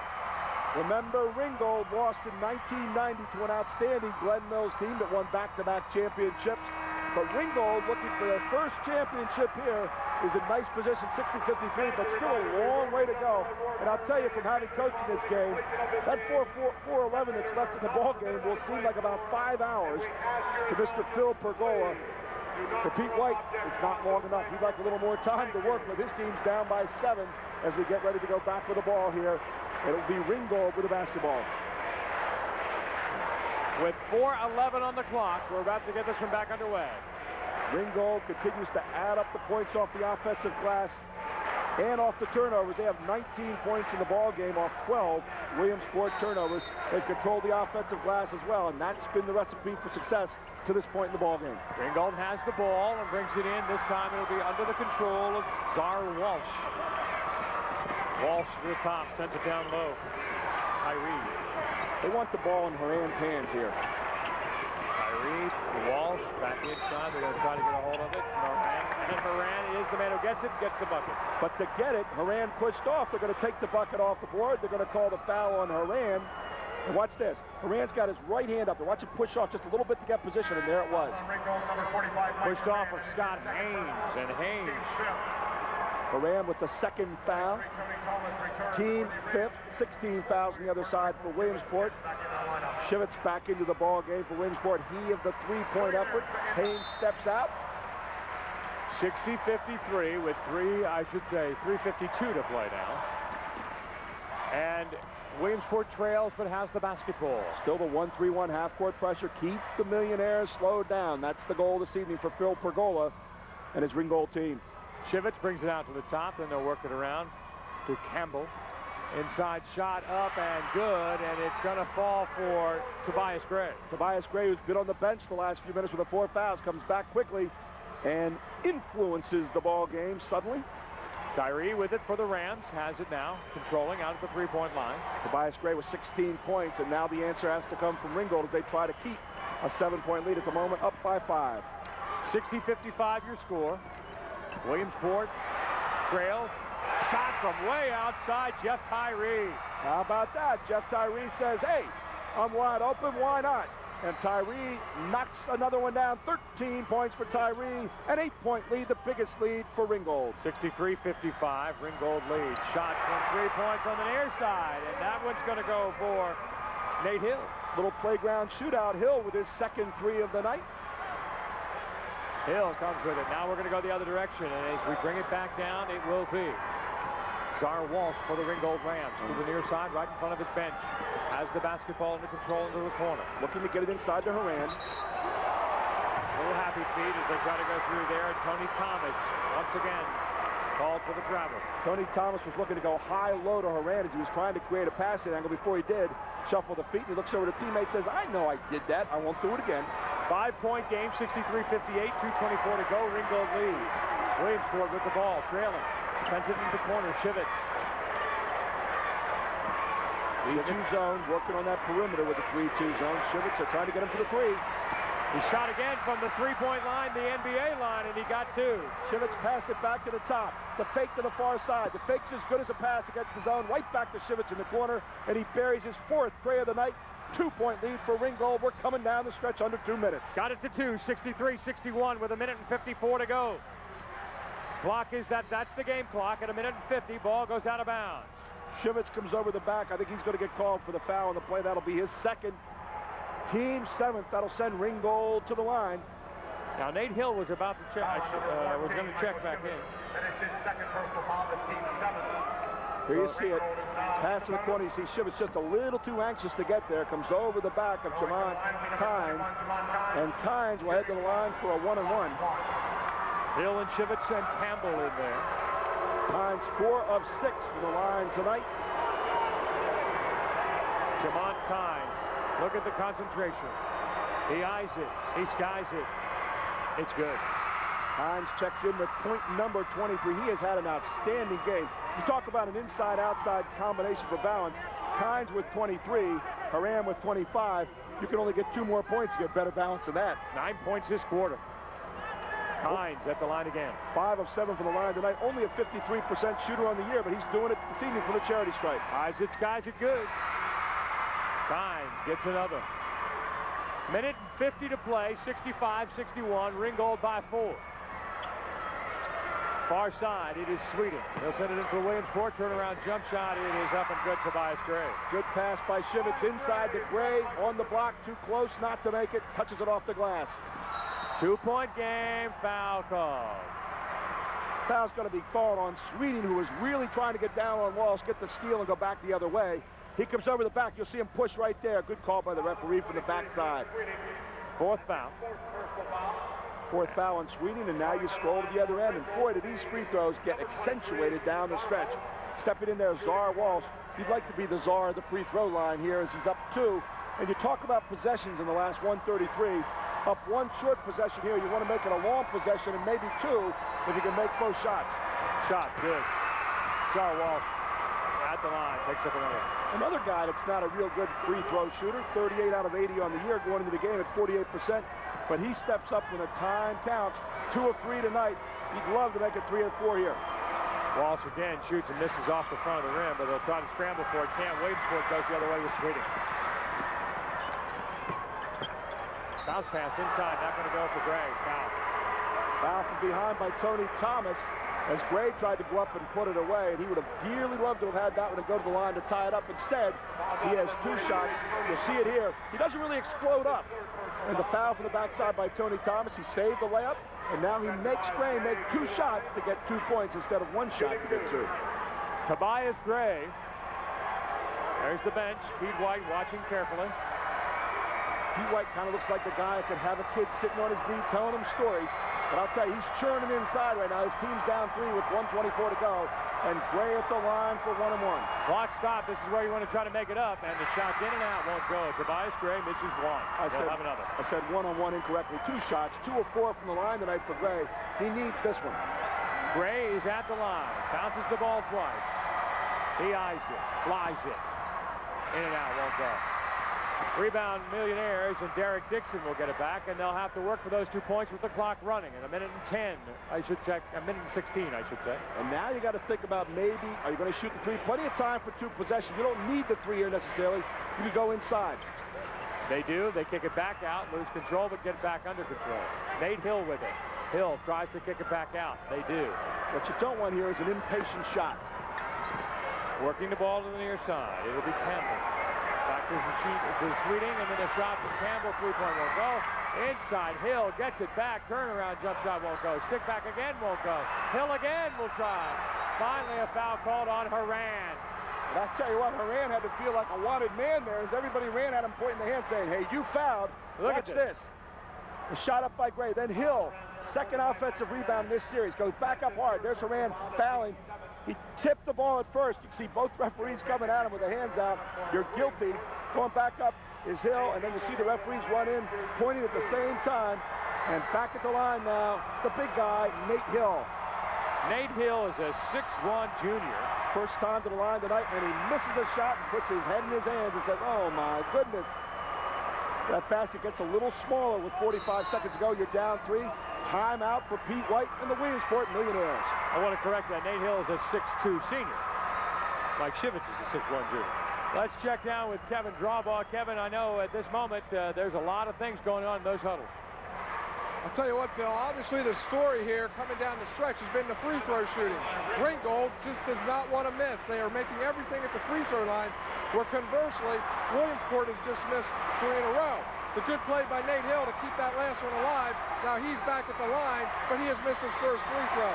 Remember, Ringgold lost in 1990 to an outstanding Glen Mills team that won back-to-back championships. But Ringgold, looking for their first championship here, is in nice position, 60-53, but still a long way to go. And I'll tell you, from having coached in this game, that 4-11 that's left in the ball game will seem like about 5 hours to Mr. Phil Pergola. For Pete White, it's not long enough. He'd like a little more time to work with. His team's down by 7 as we get ready to go back with the ball here. It'll be Ringgold with the basketball. With 4:11 on the clock, we're about to get this one back underway. Ringgold continues to add up the points off the offensive glass and off the turnovers. They have 19 points in the ball game off 12 Williamsport turnovers. They've controlled the offensive glass as well, and that's been the recipe for success to this point in the ball game. Ringgold has the ball and brings it in. This time it'll be under the control of Czar Walsh. Walsh to the top, sends it down low. Tyree. They want the ball in Horan's hands here. Tyree, Walsh, back inside. They're going to try to get a hold of it. And Horan is the man who gets it, gets the bucket. But to get it, Horan pushed off. They're going to take the bucket off the board. They're going to call the foul on Horan. And watch this. Horan's got his right hand up there. Watch him push off just a little bit to get position, and there it was. Pushed off of Scott Haynes, and Haynes. Horan with the second foul. Team 5th, 16 fouls on the other side for Williamsport. Shivitz back into the ball game for Williamsport. He of the three-point effort. Haynes steps out. 60-53 with 3:52 to play now. And Williamsport trails but has the basketball. Still the 1-3-1 half-court pressure. Keep the Millionaires slowed down. That's the goal this evening for Phil Pergola and his Ringgold team. Shivitz brings it out to the top, then they'll work it around to Campbell. Inside shot up and good, and it's going to fall for Tobias Gray. Tobias Gray, who's been on the bench the last few minutes with the 4 fouls, comes back quickly and influences the ball game suddenly. Tyree with it for the Rams, has it now, controlling out at the three-point line. Tobias Gray with 16 points, and now the answer has to come from Ringgold as they try to keep a 7-point lead at the moment, up by 5. 60-55 your score. Williamsport trails. Shot from way outside, Jeff Tyree. How about that? Jeff Tyree says, hey, I'm wide open, why not? And Tyree knocks another one down. 13 points for Tyree. An 8-point lead, the biggest lead for Ringgold. 63-55, Ringgold lead. Shot from 3 points on the near side, and that one's going to go for Nate Hill. Little playground shootout. Hill with his second 3 of the night. Hill comes with it. Now we're going to go the other direction, and as we bring it back down, it will be Czar Walsh for the Ringgold Rams to the near side, right in front of his bench. Has the basketball under control into the corner. Looking to get it inside to Horan. A little happy feet as they try to go through there. Tony Thomas, once again, called for the travel. Tony Thomas was looking to go high-low to Horan as he was trying to create a passing angle. Before he did, shuffle the feet, and he looks over to the teammate, says, I know I did that. I won't do it again. 5-point game, 63-58, 2:24 to go. Ringgold leads. Williamsport with the ball, trailing. Sends it into the corner, Shivitz. 3-2 zone, working on that perimeter with the 3-2 zone. Shivitz are trying to get him to the 3. He shot again from the three-point line, the NBA line, and he got 2. Shivitz passed it back to the top. The fake to the far side. The fake's as good as a pass against the zone. Right back to Shivitz in the corner, and he buries his 4th tray of the night. 2-point lead for Ringgold. We're coming down the stretch under 2 minutes. Got it to 2, 63-61 with 1:54 to go. Clock is that's the game clock at 1:50. Ball goes out of bounds. Shivitz comes over the back. I think he's going to get called for the foul on the play. That'll be his 2nd. Team 7th. That'll send Ringgold to the line. Now Nate Hill was about to check. Was going to check back in. And it's his 2nd personal foul, the team 7th. Here you see it. Pass to the corner. You see Shivitz just a little too anxious to get there. Comes over the back of Jamont Kynes. And Kynes will head to the line for a 1-and-1. Hill and Shivitz and Campbell in there. Kynes 4 of 6 from the line tonight. Jamont Kynes. Look at the concentration. He eyes it. He skies it. It's good. Hines checks in with point number 23. He has had an outstanding game. You talk about an inside-outside combination for balance. Hines with 23, Horan with 25. You can only get 2 more points to get better balance than that. 9 points this quarter. Hines at the line again. 5 of 7 from the line tonight. Only a 53% shooter on the year, but he's doing it this evening for the charity stripe. Eyes it, skies it good. Hines gets another. Minute and 50 to play. 65-61. Ringgold by 4. Far side, it is Sweden. He'll send it in for Williamsport. Turnaround jump shot. It is up and good. Tobias Gray. Good pass by Shivitz inside to Gray. On the block, too close not to make it. Touches it off the glass. 2-point game. Foul call. Foul's going to be called on Sweden, who was really trying to get down on Walsh, get the steal, and go back the other way. He comes over the back. You'll see him push right there. Good call by the referee from the backside. 4th foul. 4th foul on Sweden, and now you scroll to the other end. And boy, do these free throws get accentuated down the stretch. Stepping in there, Czar Walsh. He'd like to be the czar of the free throw line here as he's up 2. And you talk about possessions in the last 133. Up 1 short possession here. You want to make it a long possession and maybe 2 if you can make both shots. Shot, good. Czar Walsh at the line, takes up another. Another guy that's not a real good free throw shooter. 38 out of 80 on the year, going into the game at 48%. But he steps up when the time counts. 2 of 3 tonight. He'd love to make it 3 or 4 here. Walsh again shoots and misses off the front of the rim, but they'll try to scramble for it. Can't. Williamsport goes the other way with Sweden. Bounce pass inside, not going to go for Gray. Foul. Foul from behind by Tony Thomas as Gray tried to go up and put it away, and he would have dearly loved to have had that one and go to the line to tie it up. Instead, he has 2 shots. You'll see it here. He doesn't really explode up. And the foul from the backside by Tony Thomas. He saved the layup, and now he makes Gray make 2 shots to get 2 points instead of 1 shot to get 2. Tobias Gray. There's the bench. Pete White watching carefully. Pete White kind of looks like the guy that could have a kid sitting on his knee telling him stories. But I'll tell you, he's churning inside right now. His team's down 3 with 1:24 to go. And Gray at the line for 1-1. Clock stop. This is where you want to try to make it up. And the shot's in and out. Won't go. Tobias Gray misses 1. I said 1-on-1 incorrectly. 2 shots. 2 of 4 from the line tonight for Gray. He needs this one. Gray is at the line. Bounces the ball twice. He eyes it. Flies it. In and out. Won't go. Rebound Millionaires, and Derek Dixon will get it back, and they'll have to work for those 2 points with the clock running. In a minute and 10, I should check. A minute and 16, I should say. And now you got to think about maybe, are you going to shoot the 3? Plenty of time for 2 possessions. You don't need the 3 here necessarily. You can go inside. They do. They kick it back out, lose control, but get it back under control. Nate Hill with it. Hill tries to kick it back out. They do. What you don't want here is an impatient shot. Working the ball to the near side. It'll be Campbell. Back to Sweeting, and then a shot from Campbell. 3-point won't go. Inside, Hill gets it back. Turnaround jump shot won't go. Stick back again won't go. Hill again will try. Finally, a foul called on Horan. And I tell you what, Horan had to feel like a wanted man there as everybody ran at him, pointing the hand, saying, "Hey, you fouled. Watch this." A shot up by Gray. Then Hill, second offensive rebound in this series, goes back up hard. There's Horan fouling. He tipped the ball at first. You can see both referees coming at him with their hands out. You're guilty. Going back up is Hill, and then you see the referees run in, pointing at the same time. And back at the line now, the big guy, Nate Hill. Nate Hill is a 6'1" junior. First time to the line tonight, and he misses the shot and puts his head in his hands and says, "Oh, my goodness." That basket gets a little smaller with 45 seconds to go. You're down 3. Timeout for Pete White and the Williamsport Millionaires. I want to correct that. Nate Hill is a 6'2" senior. Mike Shivitz is a 6'1" junior. Let's check down with Kevin Drawbaugh. Kevin, I know at this moment there's a lot of things going on in those huddles. I'll tell you what, Bill, obviously the story here coming down the stretch has been the free throw shooting. Ringgold just does not want to miss. They are making everything at the free throw line, where conversely, Williamsport has just missed 3 in a row. The good play by Nate Hill to keep that last one alive. Now he's back at the line, but he has missed his first free throw.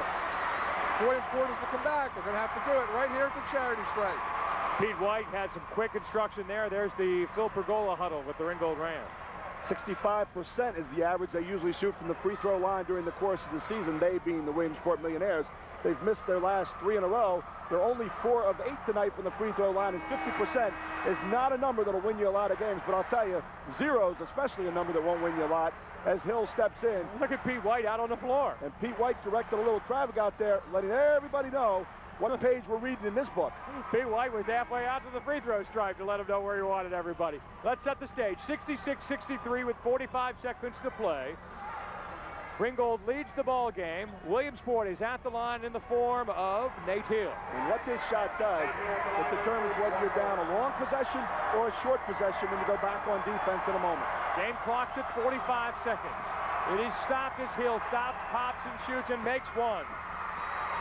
Williamsport is to come back. They're going to have to do it right here at the charity stripe. Pete White had some quick instruction there. There's the Phil Pergola huddle with the Ringgold Rams. 65% is the average they usually shoot from the free throw line during the course of the season, they being the Williamsport Millionaires. They've missed their last 3 in a row. They're only 4 of 8 tonight from the free throw line, and 50% is not a number that'll win you a lot of games. But I'll tell you, zeros, especially a number that won't win you a lot, as Hill steps in. Look at Pete White out on the floor. And Pete White directed a little traffic out there, letting everybody know what page we're reading in this book. Pete White was halfway out to the free throw stripe to let him know where he wanted everybody. Let's set the stage. 66-63 with 45 seconds to play. Ringgold leads the ball game. Williamsport is at the line in the form of Nate Hill. And what this shot does, it determines whether you're down a long possession or a short possession when you go back on defense in a moment. Game clock's at 45 seconds. It is stopped as Hill stops, pops, and shoots, and makes one.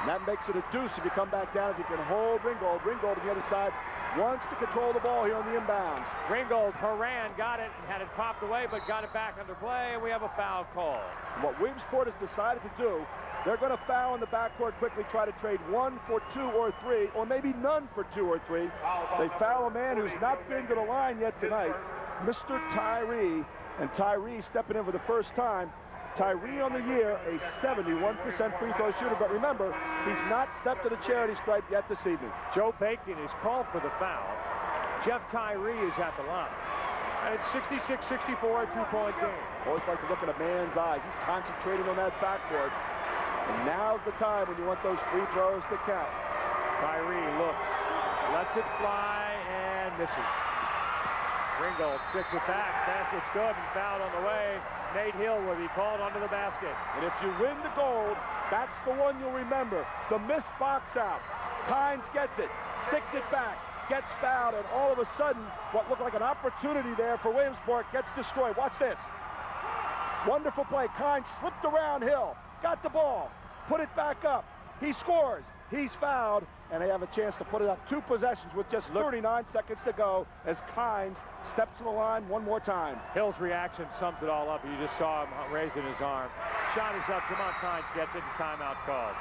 And that makes it a deuce if you come back down, if you can hold Ringgold. Ringgold on the other side wants to control the ball here on the inbounds. Ringgold, Horan got it and had it popped away, but got it back under play, and we have a foul call. What Williamsport has decided to do, they're going to foul in the backcourt quickly, try to trade 1 for 2 or 3, or maybe none for 2 or 3. They foul a man who's not been to the line yet tonight, Mr. Tyree, and Tyree stepping in for the first time. Tyree on the year, a 71% free throw shooter, but remember, he's not stepped to the charity stripe yet this evening. Joe Bacon is called for the foul. Jeff Tyree is at the line. And it's 66-64, a 2-point game. Always like to look at a man's eyes. He's concentrating on that backboard. And now's the time when you want those free throws to count. Tyree looks, lets it fly, and misses. Ringgold sticks it back. Basket's good and fouled on the way. Nate Hill will be called onto the basket. And if you win the gold, that's the one you'll remember. The missed box out. Kynes gets it, sticks it back, gets fouled, and all of a sudden, what looked like an opportunity there for Williamsport gets destroyed. Watch this. Wonderful play. Kynes slipped around Hill, got the ball, put it back up. He scores. He's fouled, and they have a chance to put it up 2 possessions with just 39 seconds to go as Kynes steps to the line one more time. Hill's reaction sums it all up. You just saw him raising his arm. Shot is up. Jamont Kynes gets it, and timeout called.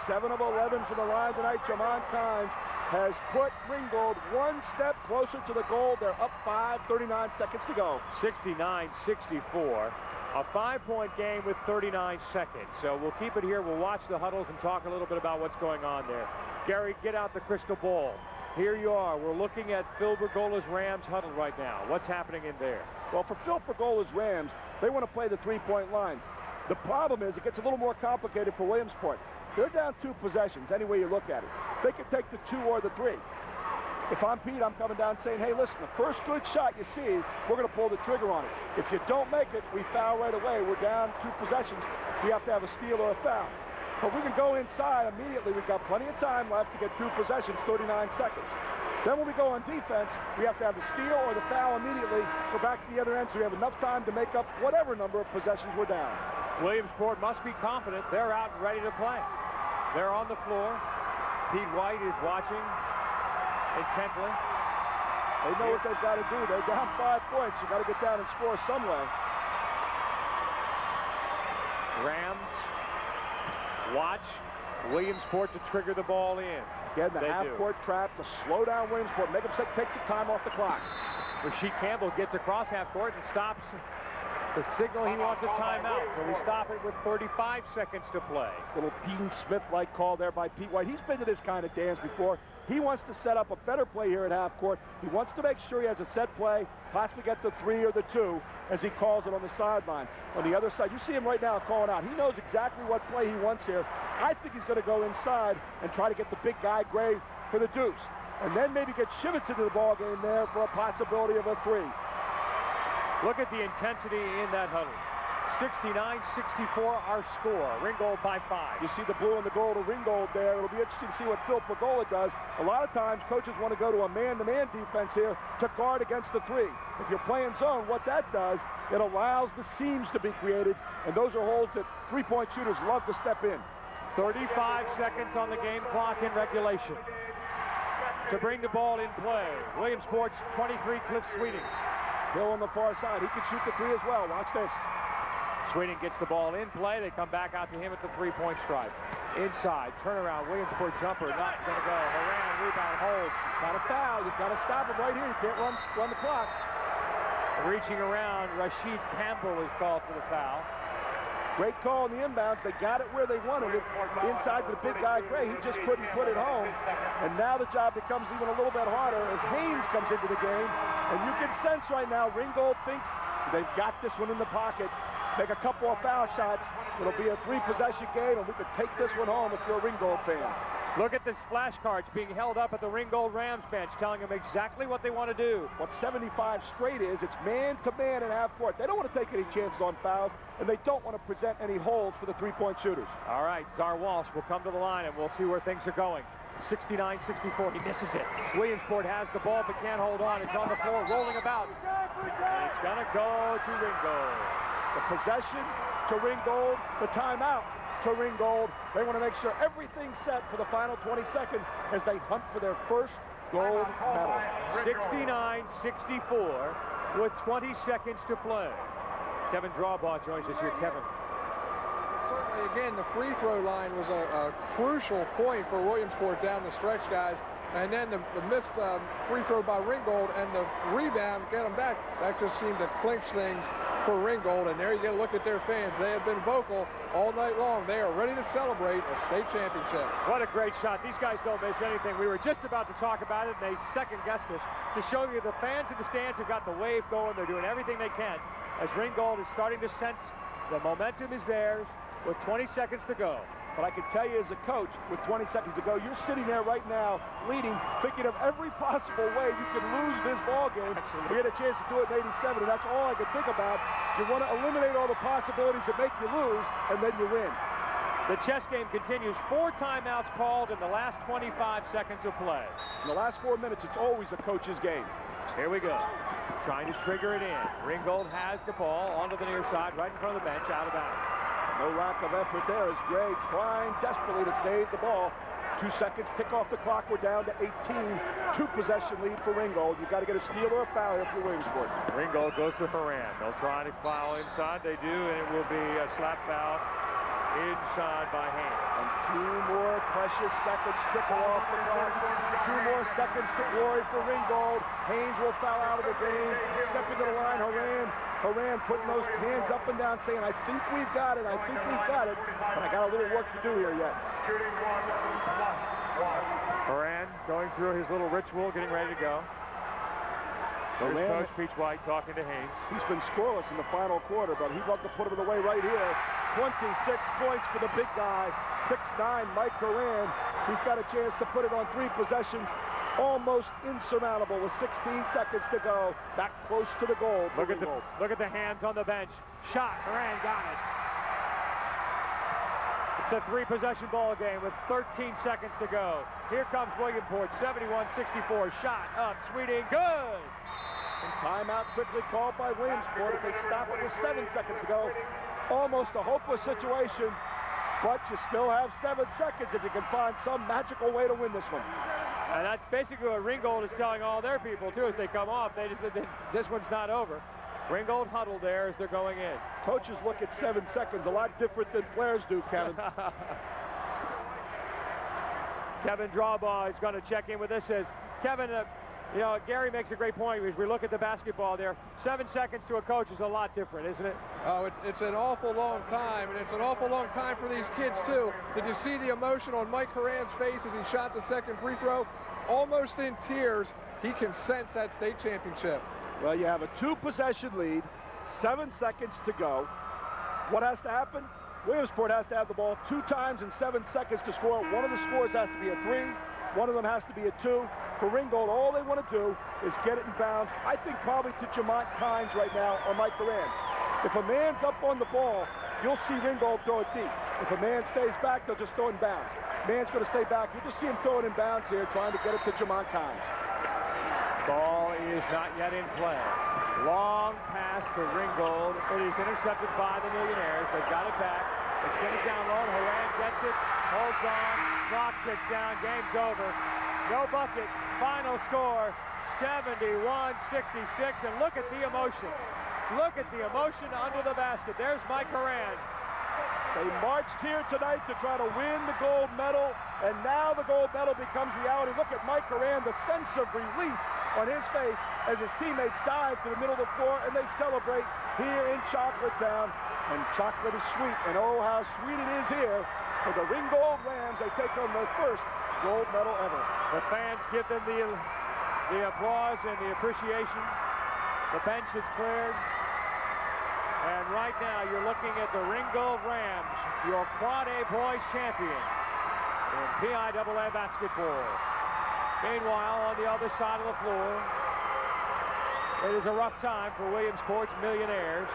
7 of 11 from the line tonight. Jamont Kynes has put Ringgold 1 step closer to the goal. They're up 5, 39 seconds to go. 69-64. A 5-point game with 39 seconds. So we'll keep it here. We'll watch the huddles and talk a little bit about what's going on there. Gary, get out the crystal ball. Here you are. We're looking at Phil Bergola's Rams huddle right now. What's happening in there? Well, for Phil Bergola's Rams, they want to play the 3-point line. The problem is it gets a little more complicated for Williamsport. They're down 2 possessions, any way you look at it. They could take the 2 or the 3. If I'm Pete, I'm coming down saying, hey, listen, the first good shot you see, we're going to pull the trigger on it. If you don't make it, we foul right away. We're down 2 possessions. We have to have a steal or a foul. But we can go inside immediately. We've got plenty of time left to get 2 possessions, 39 seconds. Then when we go on defense, we have to have the steal or the foul immediately. Go back to the other end so we have enough time to make up whatever number of possessions we're down. Williamsport must be confident. They're out and ready to play. They're on the floor. Pete White is watching intently. They know what they've got to do. They're down 5 points. You got to get down and score some way. Rams watch Williamsport to trigger the ball in. Again, the half-court trap to slow down Williamsport, make them take some time off the clock. Rasheed Campbell gets across half-court and stops the signal. He wants a timeout, so we stop it with 35 seconds to play. Little Dean Smith-like call there by Pete White. He's been to this kind of dance before. He wants to set up a better play here at half-court. He wants to make sure he has a set play, possibly get the 3 or the 2, as he calls it on the sideline. On the other side, you see him right now calling out. He knows exactly what play he wants here. I think he's going to go inside and try to get the big guy, Gray, for the deuce. And then maybe get Shivitz into the ball game there for a possibility of a 3. Look at the intensity in that huddle. 69-64 our score. Ringgold by 5. You see the blue and the gold of Ringgold there. It'll be interesting to see what Phil Bergola does. A lot of times coaches want to go to a man-to-man defense here to guard against the 3. If you're playing zone, what that does, it allows the seams to be created, and those are holes that 3-point shooters love to step in. 35 seconds on the game clock in regulation to bring the ball in play. Williamsport's 23, Cliff Sweeting. Hill on the far side. He can shoot the 3 as well. Watch this. Sweeting gets the ball in play. They come back out to him at the 3-point stripe. Inside, turnaround, Williamsport jumper, not going to go. Horan, rebound, holds. Got a foul. You've got to stop him right here. You can't run the clock. Reaching around, Rasheed Campbell is called for the foul. Great call on the inbounds. They got it where they wanted it, inside to the big guy, Gray. He just couldn't put it home. And now the job becomes even a little bit harder as Haynes comes into the game. And you can sense right now, Ringgold thinks they've got this one in the pocket. Make a couple of foul shots. It'll be a 3-possession game, and we could take this one home if you're a Ringgold fan. Look at the splash cards being held up at the Ringgold Rams bench, telling them exactly what they want to do. What 75 straight is, it's man-to-man in half court. They don't want to take any chances on fouls, and they don't want to present any holds for the three-point shooters. All right, Czar Walsh will come to the line, and we'll see where things are going. 69-64, he misses it. Williamsport has the ball, but can't hold on. It's on the floor, rolling about. And it's going to go to Ringgold. The possession to Ringgold, the timeout to Ringgold. They want to make sure everything's set for the final 20 seconds as they hunt for their first gold medal. 69-64 with 20 seconds to play. Kevin Drawbaugh joins us here. Kevin. Certainly, again, the free throw line was a crucial point for Williamsport down the stretch, guys. And then the missed free throw by Ringgold and the rebound, get them back. That just seemed to clinch things for Ringgold. And there you get a look at their fans. They have been vocal all night long. They are ready to celebrate a state championship. What a great shot. These guys don't miss anything. We were just about to talk about it, and they second-guessed us to show you the fans in the stands have got the wave going. They're doing everything they can as Ringgold is starting to sense the momentum is theirs with 20 seconds to go. But I can tell you as a coach, with 20 seconds to go, you're sitting there right now, leading, thinking of every possible way you can lose this ball game. We had a chance to do it in '87, and that's all I could think about. You want to eliminate all the possibilities that make you lose, and then you win. The chess game continues. 4 timeouts called in the last 25 seconds of play. In the last 4 minutes, it's always a coach's game. Here we go. Trying to trigger it in. Ringgold has the ball onto the near side, right in front of the bench, out of bounds. No lack of effort there as Gray trying desperately to save the ball. 2 seconds, tick off the clock. We're down to 18. 2-possession lead for Ringgold. You've got to get a steal or a foul here for Williamsport. Ringgold goes to Horan. They'll try to foul inside. They do, and it will be a slap foul inside by Haynes. And 2 more precious seconds trickle off the clock. 2 more seconds to glory for Ringgold. Haynes will foul out of the game. Stepping to the line, Horan putting those hands up and down, saying, I think we've got it, I think we've got it, but I got a little work to do here yet. Horan going through his little ritual, getting ready to go. Here's Coach Peach White talking to Haynes. He's been scoreless in the final quarter, but he'd love to put him away right here. 26 points for the big guy, 6'9", Mike Horan. He's got a chance to put it on 3 possessions. Almost insurmountable with 16 seconds to go. Back close to the goal. Look at the hands on the bench. Shot. Horan got it. It's a 3-possession ball game with 13 seconds to go. Here comes Williamsport. 71-64. Shot up. Sweeting. Good. And timeout quickly called by Williamsport. If they stop it with 7 seconds to go, almost a hopeless situation. But you still have 7 seconds if you can find some magical way to win this one. And that's basically what Ringgold is telling all their people, too, as they come off. They just said, this one's not over. Ringgold huddled there as they're going in. Coaches look at 7 seconds a lot different than players do, Kevin. Kevin Drawbaugh is going to check in with this. Says, Kevin, you know, Gary makes a great point. As we look at the basketball there, 7 seconds to a coach is a lot different, isn't it? Oh, it's an awful long time, and it's an awful long time for these kids, too. Did you see the emotion on Mike Horan's face as he shot the second free throw? Almost in tears. He can sense that state championship. Well, you have a 2-possession lead, 7 seconds to go. What has to happen? Williamsport has to have the ball 2 times in 7 seconds to score. One of the scores has to be a 3. One of them has to be a 2. For Ringgold, all they want to do is get it in bounds. I think probably to Jamont right now or Mike Horan. If a man's up on the ball, you'll see Ringgold throw it deep. If a man stays back, they'll just throw it in bounds. Man's going to stay back. You'll just see him throw it in bounds here, trying to get it to Jamont. Ball is not yet in play. Long pass to Ringgold. It is intercepted by the Millionaires. They've got it back. They send it down low. Horan gets it, holds on, clock ticks down, game's over. No bucket. Final score, 71-66. And look at the emotion. Look at the emotion under the basket. There's Mike Horan. They marched here tonight to try to win the gold medal, and now the gold medal becomes reality. Look at Mike Horan, the sense of relief on his face as his teammates dive to the middle of the floor, and they celebrate here in Chocolate Town. and chocolate is sweet. And oh, how sweet it is here for the Ringgold Rams. They take home their first gold medal ever. The fans give them the applause and the appreciation. The bench is cleared. And right now you're looking at the Ringgold Rams, your Quad A boys champion in PIAA basketball. Meanwhile, on the other side of the floor, it is a rough time for Williamsport's millionaires.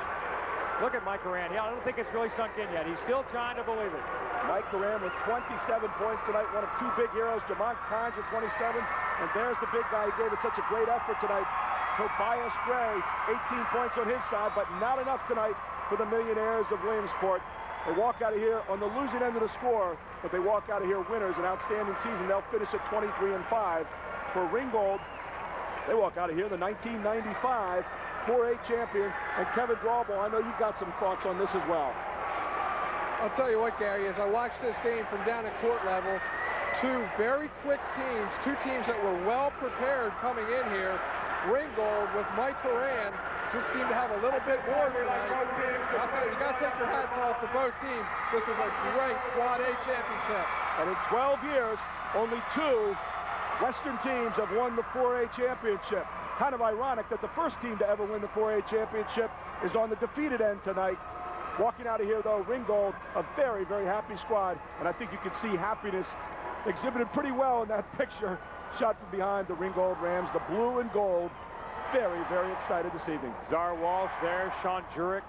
Look at Mike Horan. I don't think it's really sunk in yet. He's still trying to believe it. Mike Horan with 27 points tonight, one of two big heroes. Jamont with 27, and there's the big guy who gave it such a great effort tonight. Tobias Gray, 18 points on his side, but not enough tonight for the millionaires of Williamsport. They walk out of here on the losing end of the score, but they walk out of here winners. An outstanding season. They'll finish at 23-5. For Ringgold, they walk out of here the 1995 4A champions. And Kevin Drawball, I know you've got some thoughts on this as well. I'll tell you what, Gary, as I watched this game from down at court level, two very quick teams, two teams that were well prepared coming in here. Ringgold with Mike Horan just seemed to have a little bit more tonight. I'll tell you, you got to take your hats off for both teams. This was a great Quad A championship. And in 12 years, only two Western teams have won the 4A championship. Kind of ironic that the first team to ever win the 4A championship is on the defeated end tonight. Walking out of here, though, Ringgold, a very, very happy squad. And I think you can see happiness exhibited pretty well in that picture. Shot from behind the Ringgold Rams, the blue and gold. Very, very excited this evening. Czar Walsh there, Sean Jurek.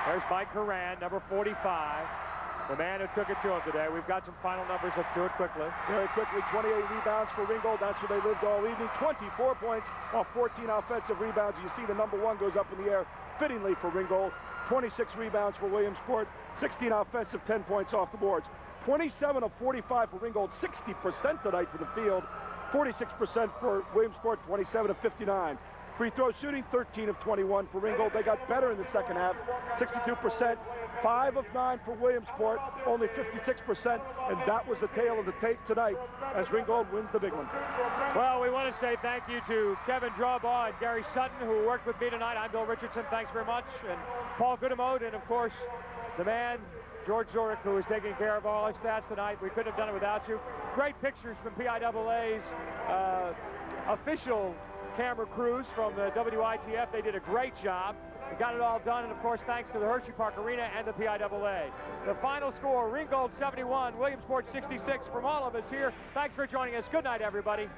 There's Mike Horan, number 45. The man who took it to him today. We've got some final numbers. Let's do it quickly. Very quickly, 28 rebounds for Ringgold. That's where they lived all evening. 24 points off 14 offensive rebounds. You see the number one goes up in the air fittingly for Ringgold. 26 rebounds for Williamsport. 16 offensive, 10 points off the boards. 27 of 45 for Ringgold. 60% tonight for the field. 46% for Williamsport, 27 of 59. Free throw shooting, 13 of 21 for Ringgold. They got better in the second half, 62%. 5 of 9 for Williamsport, only 56%. And that was the tale of the tape tonight as Ringgold wins the big one. Well, we want to say thank you to Kevin Drawbaugh and Gary Sutton, who worked with me tonight. I'm Bill Richardson. Thanks very much. And Paul Goodemote, and, of course, the man, George Zurich, who is taking care of all our stats tonight. We couldn't have done it without you. Great pictures from PIAA's official camera crews from the WITF. They did a great job. We got it all done, and of course, thanks to the Hershey Park Arena and the PIAA. The final score, Ringgold 71, Williamsport 66. From all of us here, thanks for joining us. Good night, everybody.